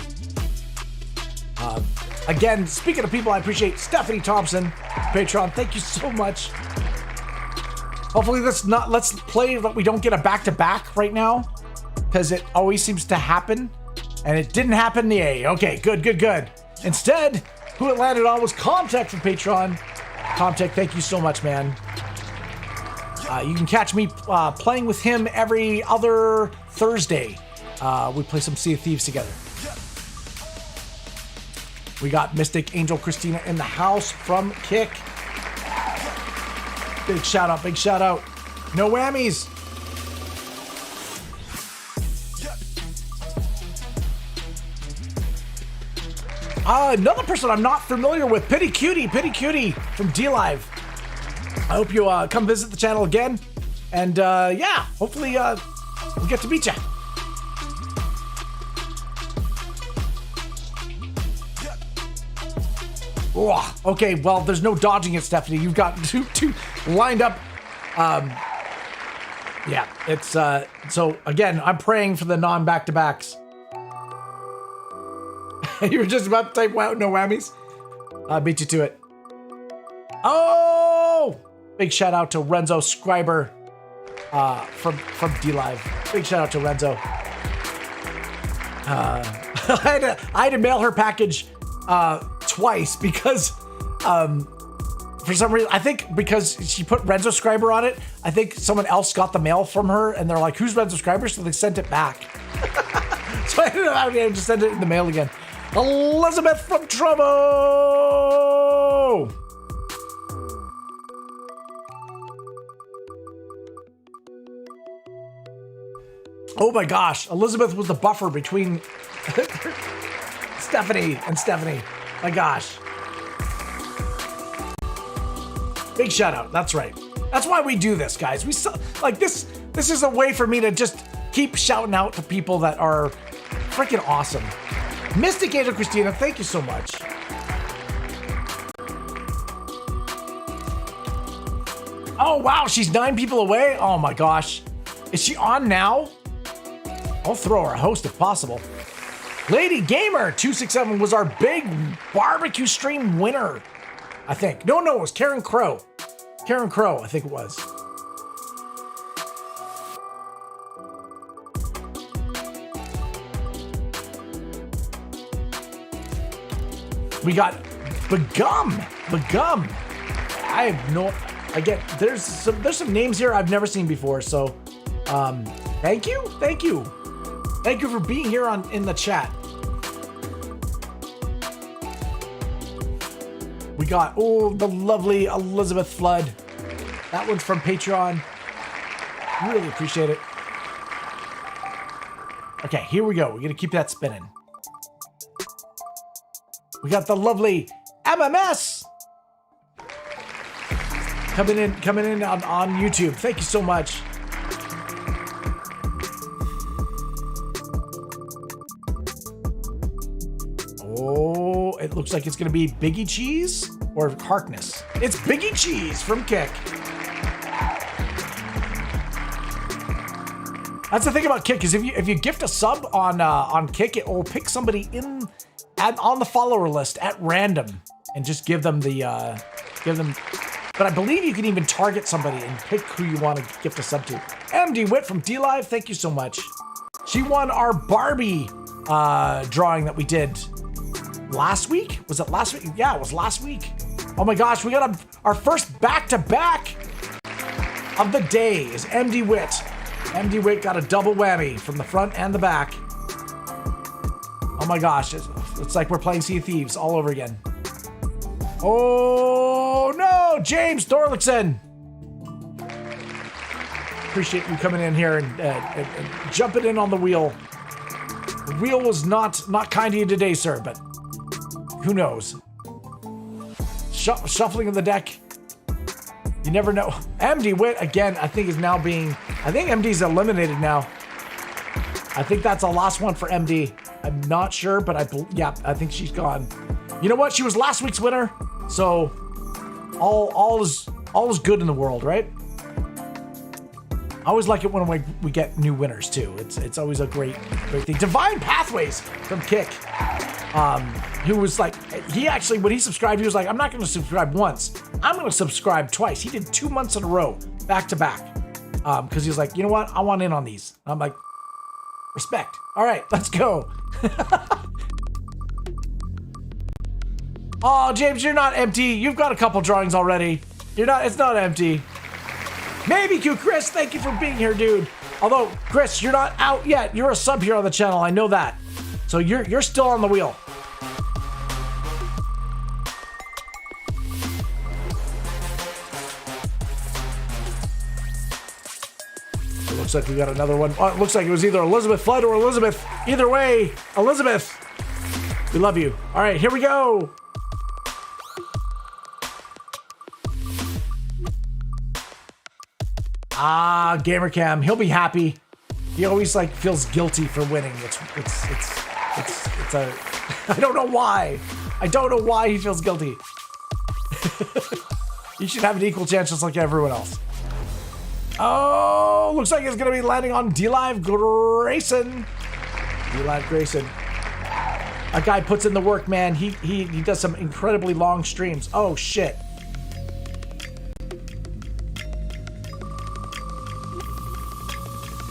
Again, speaking of people I appreciate, StephanieThompson, Patreon, thank you so much. Hopefully let's play that we don't get a back-to-back right now, because it always seems to happen, and it didn't happen. Yay. Okay, good. Instead, who it landed on was Comtech from Patreon. Comtech, thank you so much, man. You can catch me playing with him every other Thursday. we play some Sea of Thieves together. We got MysticAngelCristina in the house from Kick. Big shout out, big shout out. No whammies. Another person I'm not familiar with, Pity Cutie from D-Live. I hope you come visit the channel again. And yeah, hopefully we'll get to meet you. Oh, okay, well, there's no dodging it, Stephanie. You've got two lined up. Yeah, it's so again, I'm praying for the non-back-to-backs. You were just about to type wow, no whammies. I beat you to it. Oh! Big shout out to Renzo Scriber from D-Live. Big shout out to Renzo. I had to mail her package twice because for some reason, I think because she put Renzo Scriber on it, I think someone else got the mail from her and they're like, who's Renzo Scriber? So they sent it back. So I ended up having to send it in the mail again. Elizabeth from Trovo! Oh my gosh, Elizabeth was the buffer between Stephanie and Stephanie. My gosh. Big shout out, that's right. That's why we do this, guys. We like this is a way for me to just keep shouting out to people that are freaking awesome. MysticAngelCristina, thank you so much. Oh wow, she's 9 people away? Oh my gosh. Is she on now? I'll throw her a host if possible. Lady Gamer 267 was our big barbecue stream winner, I think. No, it was Karen Crow. Karen Crow, I think it was. We got Begum. I have no. There's some names here I've never seen before. So, thank you for being here in the chat. We got the lovely Elizabeth Flood. That one's from Patreon. Really appreciate it. Okay, here we go. We're gonna keep that spinning. We got the lovely MMS coming in on YouTube. Thank you so much. Oh, it looks like it's going to be Biggie Cheese or Harkness. It's Biggie Cheese from Kick. That's the thing about Kick is if you gift a sub on Kick, it will pick somebody on the follower list at random and just give them but I believe you can even target somebody and pick who you want to gift a sub to. MD Wit from D-Live, thank you so much. She won our Barbie drawing that we did last week. Was it last week? Yeah, it was last week. Oh my gosh, we got our first back-to-back of the day is MD Wit. MD Wit got a double whammy from the front and the back. Oh my gosh, it's like we're playing Sea of Thieves all over again. Oh no, James Dorlickson. Appreciate you coming in here and jumping in on the wheel. The wheel was not kind to you today, sir, but who knows? Shuffling of the deck. You never know. MD Wit, again, I think MD's eliminated now. I think that's the last one for MD. I'm not sure, but I think she's gone. You know what? She was last week's winner, so all is good in the world, right? I always like it when we get new winners too. It's always a great thing. Divine Pathways from Kick, who was like, he actually when he subscribed, he was like, I'm not going to subscribe once. I'm going to subscribe twice. He did 2 months in a row, back to back, because he was like, you know what? I want in on these. I'm like, respect. All right, let's go. Oh, James, you're not empty. You've got a couple drawings already. It's not empty. Maybe Q Chris, thank you for being here, dude. Although, Chris, you're not out yet. You're a sub here on the channel. I know that. So you're still on the wheel. It looks like we got another one. Oh, it looks like it was either Elizabeth Flood or Elizabeth. Either way, Elizabeth, we love you. All right, here we go. Ah, Gamercam. He'll be happy. He always like feels guilty for winning. It's a. I don't know why. I don't know why he feels guilty. You should have an equal chance just like everyone else. Oh, looks like it's gonna be landing on DLive Grayson. DLive Grayson. That guy puts in the work, man. He does some incredibly long streams. Oh shit.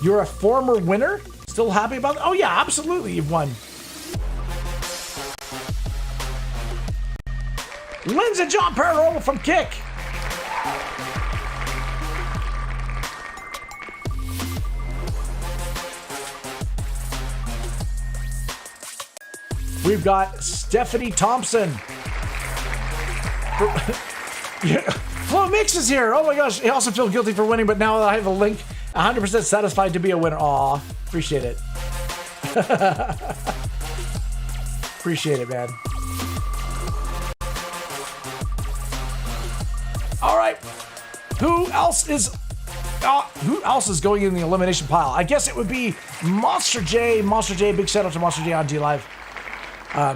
You're a former winner? Still happy about it? Oh yeah, absolutely, you've won. Lindsay John Perro from Kick. We've got Stephanie Thompson. Yeah. Flo Mix is here. Oh my gosh, I also feel guilty for winning, but now that I have a link, 100% satisfied to be a winner. Aw, appreciate it. Appreciate it, man. All right, who else is going in the elimination pile? I guess it would be Monster J. Monster J, big shout out to Monster J on DLive.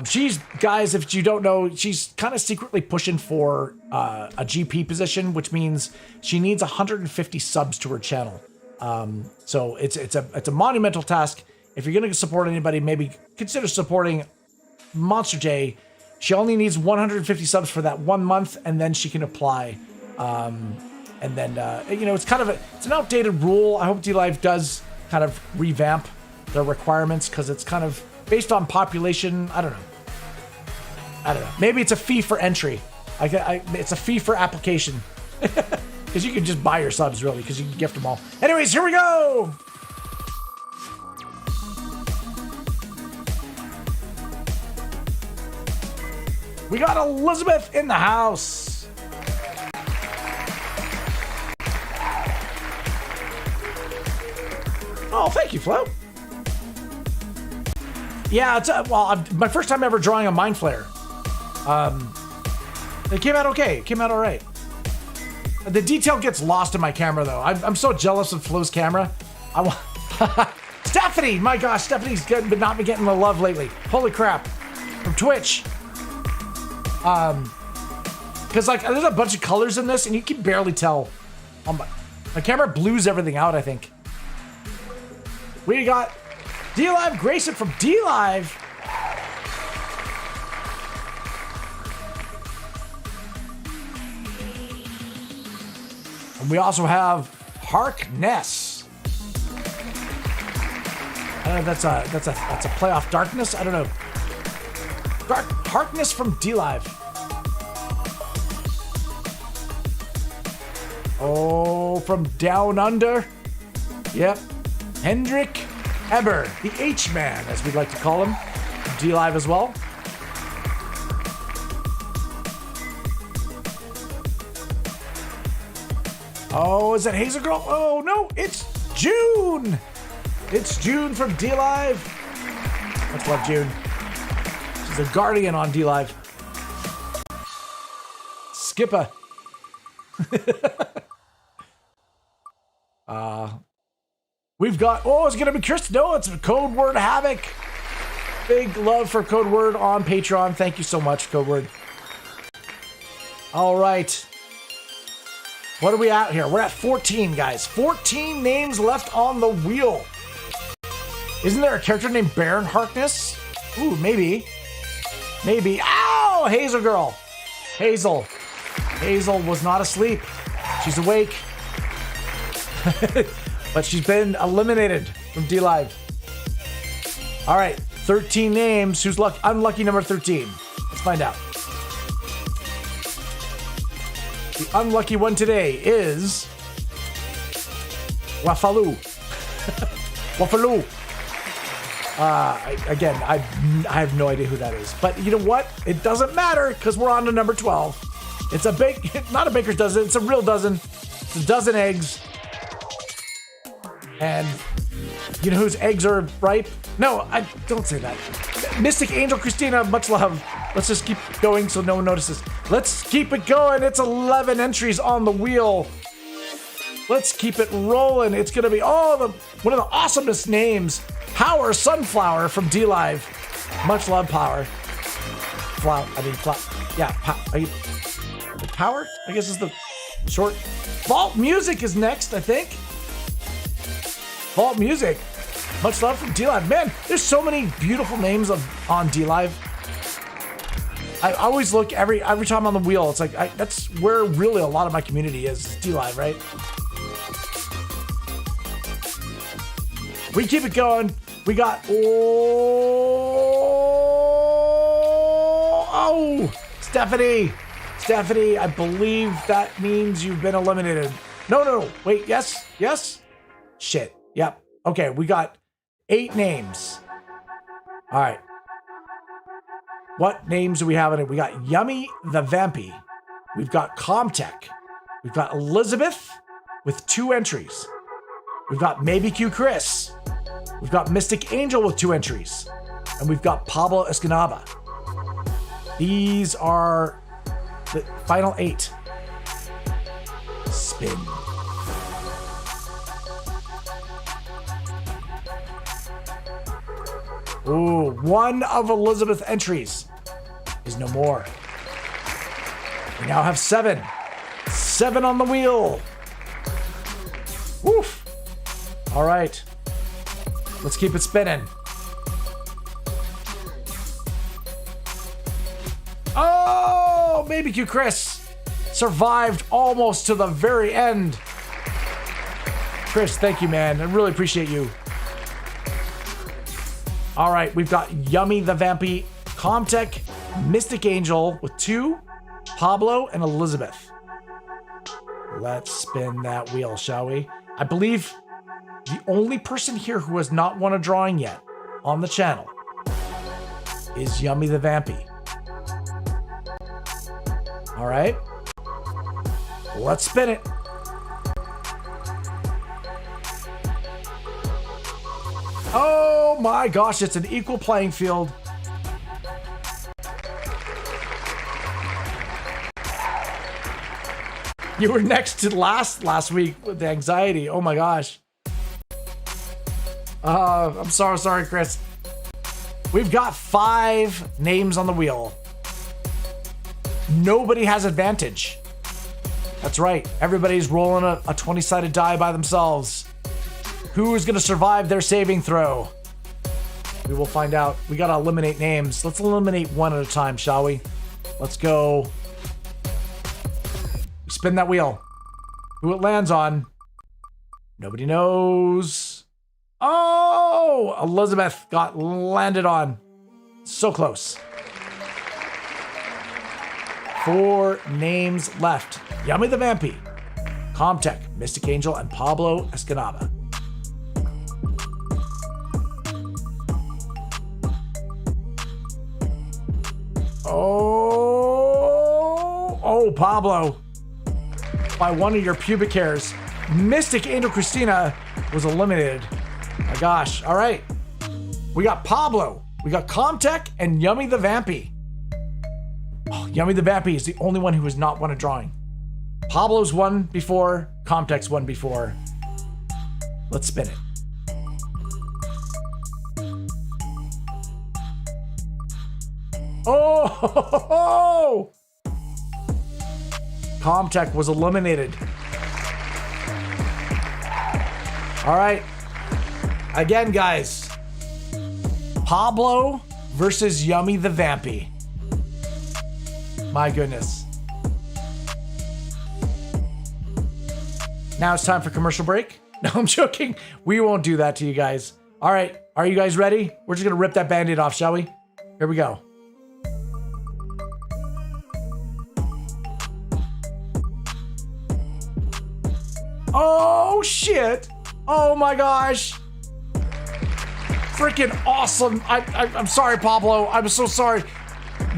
She's, guys, if you don't know, she's kind of secretly pushing for a GP position, which means she needs 150 subs to her channel. So it's a monumental task. If you're going to support anybody, maybe consider supporting Monster J. She only needs 150 subs for that 1 month, and then she can apply. And then, you know, it's kind of it's an outdated rule. I hope DLive does kind of revamp their requirements, because it's kind of based on population. I don't know. Maybe it's a fee for entry. It's a fee for application. Because you can just buy your subs, really, because you can gift them all. Anyways, here we go! We got Elizabeth in the house. Oh, thank you, Flo. Yeah, it's my first time ever drawing a Mind Flayer. It came out okay. It came out all right. The detail gets lost in my camera, though. I'm so jealous of Flo's camera. I want Stephanie. My gosh, Stephanie's good, but not been getting the love lately. Holy crap! From Twitch. Because like there's a bunch of colors in this, and you can barely tell. My camera blues everything out, I think. We got DLive Grayson from DLive. And we also have Harkness. I don't know if that's a playoff darkness. I don't know. Harkness from DLive. Oh, from Down Under. Yep. Hendrik Eber, the H-Man, as we'd like to call him. DLive as well. Oh, is that Hazel Girl? Oh, no, it's June. It's June from DLive. Let's love June. She's a guardian on DLive. Skipper. We've got, it's going to be Chris. No, it's Code Word Havoc. Big love for Code Word on Patreon. Thank you so much, Code Word. All right. What are we at here? We're at 14, guys. 14 names left on the wheel. Isn't there a character named Baron Harkness? Ooh, maybe. Maybe. Ow! Hazel Girl. Hazel. Hazel was not asleep. She's awake. But she's been eliminated from DLive. All right, 13 names. Who's unlucky number 13? Let's find out. The unlucky one today is Wafalu. Waffaloo. Again, I have no idea who that is. But you know what? It doesn't matter because we're on to number 12. It's not a baker's dozen. It's a real dozen. It's a dozen eggs. And you know whose eggs are ripe? No, I don't say that. Mystic Angel Christina, much love. Let's just keep going so no one notices. Let's keep it going. It's 11 entries on the wheel. Let's keep it rolling. It's going to be one of the awesomest names. Power Sunflower from D-Live. Much love, Power. Yeah, Power? I guess is the short. Vault Music is next, I think. Vault Music. Much love from D-Live. Man, there's so many beautiful names on D-Live. I always look every time on the wheel. It's like, that's where really a lot of my community is D-Live, right? We keep it going. We got, Stephanie, I believe that means you've been eliminated. No, wait, yes? Shit, yep. Okay, we got 8 names. All right. What names do we have in it? We got Yummy the Vampy. We've got Comtech. We've got Elizabeth with 2 entries. We've got Maybe Q Chris. We've got Mystic Angel with 2 entries. And we've got Pablo Escanaba. These are the final 8. Spin. Ooh, 1 of Elizabeth's entries is no more. We now have 7. 7 on the wheel. Woof. All right. Let's keep it spinning. Oh, Baby Q Chris survived almost to the very end. Chris, thank you, man. I really appreciate you. All right, we've got Yummy the Vampy, Comtech, Mystic Angel with 2, Pablo, and Elizabeth. Let's spin that wheel, shall we? I believe the only person here who has not won a drawing yet on the channel is Yummy the Vampy. All right, let's spin it. Oh my gosh, it's an equal playing field. You were next to last week with the anxiety. Oh my gosh. I'm sorry, Chris. We've got 5 names on the wheel. Nobody has advantage. That's right. Everybody's rolling a 20-sided die by themselves. Who is going to survive their saving throw? We will find out. We got to eliminate names. Let's eliminate 1 at a time, shall we? Let's go. Spin that wheel. Who it lands on? Nobody knows. Oh, Elizabeth got landed on. So close. 4 names left. Yummy the Vampy, Comtech, Mystic Angel, and Pablo Escanaba. Oh, Pablo. By 1 of your pubic hairs. Mystic Angel Christina was eliminated. My gosh. All right. We got Pablo. We got Comtech and Yummy the Vampy. Oh, Yummy the Vampy is the only one who has not won a drawing. Pablo's won before. Comtech's won before. Let's spin it. Oh! Comtech was eliminated. All right. Again, guys. Pablo versus Yummy the Vampy. My goodness. Now it's time for commercial break. No, I'm joking. We won't do that to you guys. All right. Are you guys ready? We're just going to rip that Band-Aid off, shall we? Here we go. Oh, shit. Oh my gosh. Freaking awesome. I'm sorry, Pablo. I'm so sorry.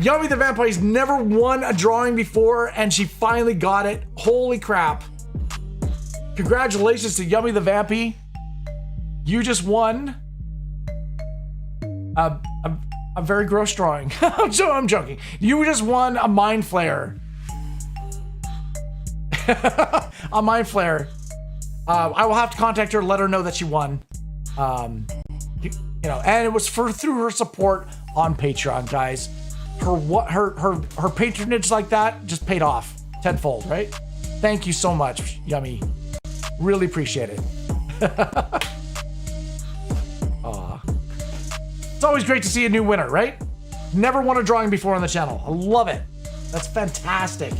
Yummy the Vampire's never won a drawing before, and she finally got it. Holy crap. Congratulations to Yummy the Vampy. You just won a very gross drawing. I'm joking. You just won a Mind Flayer. A Mind Flayer. I will have to contact her, let her know that she won. You know, and it was through her support on Patreon, guys. Her patronage like that just paid off tenfold, right? Thank you so much, Yummy. Really appreciate it. Aw. It's always great to see a new winner, right? Never won a drawing before on the channel. I love it. That's fantastic.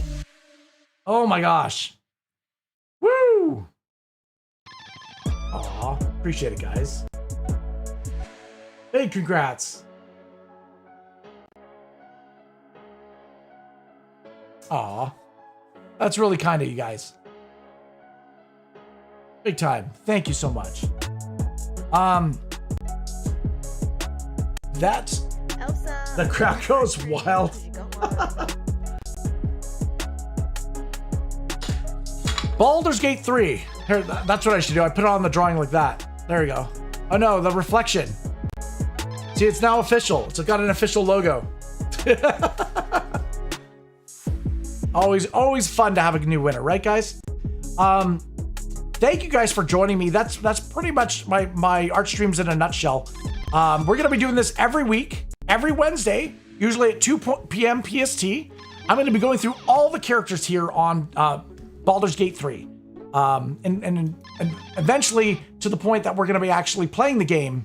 Oh my gosh. Woo! Aw, appreciate it, guys. Hey, congrats. Aw. That's really kind of you guys. Big time. Thank you so much. That Elsa, the crowd goes wild. Baldur's Gate 3. Here, that's what I should do. I put it on the drawing like that. There we go. Oh no, the reflection. See, it's now official. It's got an official logo. Always fun to have a new winner, right, guys? Thank you guys for joining me. That's pretty much my art streams in a nutshell. We're gonna be doing this every week, every Wednesday, usually at 2 p.m. PST. I'm gonna be going through all the characters here on Baldur's Gate 3, and eventually to the point that we're gonna be actually playing the game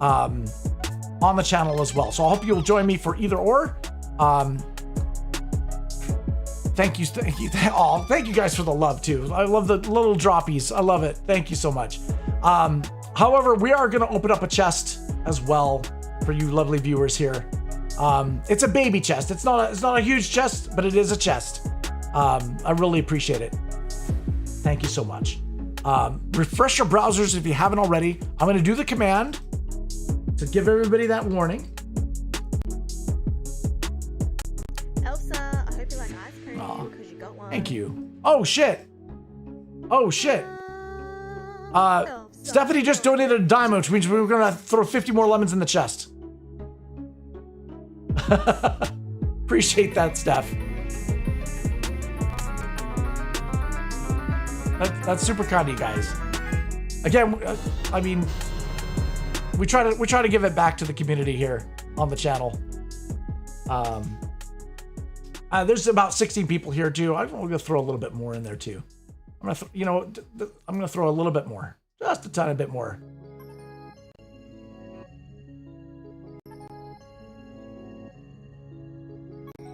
on the channel as well. So I hope you'll join me for either or. Thank you. Oh, thank you guys for the love too. I love the little droppies. I love it. Thank you so much. However, we are going to open up a chest as well for you lovely viewers here. It's a baby chest. It's not a huge chest, but it is a chest. I really appreciate it. Thank you so much. Refresh your browsers if you haven't already. I'm going to do the command to give everybody that warning. Elsa, I hope you like ice cream because you got one. Thank you. Oh shit. Oh shit. Stephanie just donated a dime, which means we're gonna throw 50 more lemons in the chest. Appreciate that, Steph. That's super kind of you guys. Again, I mean, we try to give it back to the community here on the channel. There's about 16 people here too. I'm gonna throw a little bit more in there too. I'm gonna throw a little bit more, just a tiny bit more.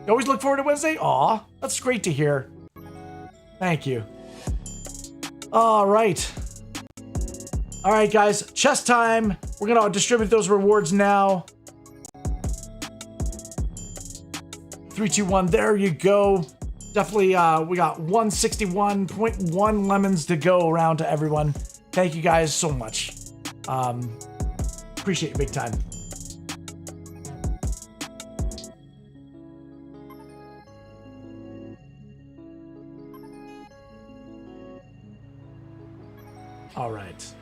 You always look forward to Wednesday? Aw, that's great to hear. Thank you. All right, guys, chest time. We're gonna distribute those rewards now. 3, 2, 1. There you go. Definitely, we got 161.1 lemons to go around to everyone. Thank you guys so much. Appreciate you big time. All right.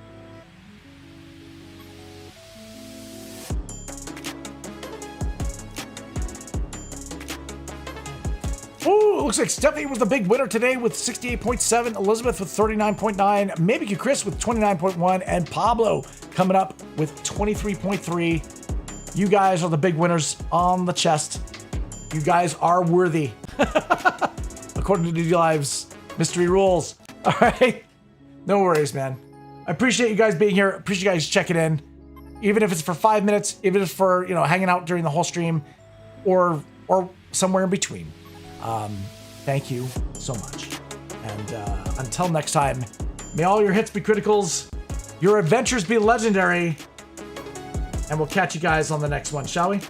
Ooh, it looks like Stephanie was the big winner today with 68.7, Elizabeth with 39.9, maybe Chris with 29.1, and Pablo coming up with 23.3. You guys are the big winners on the chest. You guys are worthy. According to D Live's mystery rules. All right. No worries, man. I appreciate you guys being here. Appreciate you guys checking in. Even if it's for 5 minutes, even if it's for, hanging out during the whole stream or somewhere in between. Thank you so much. And until next time, may all your hits be criticals, your adventures be legendary, and we'll catch you guys on the next one, shall we?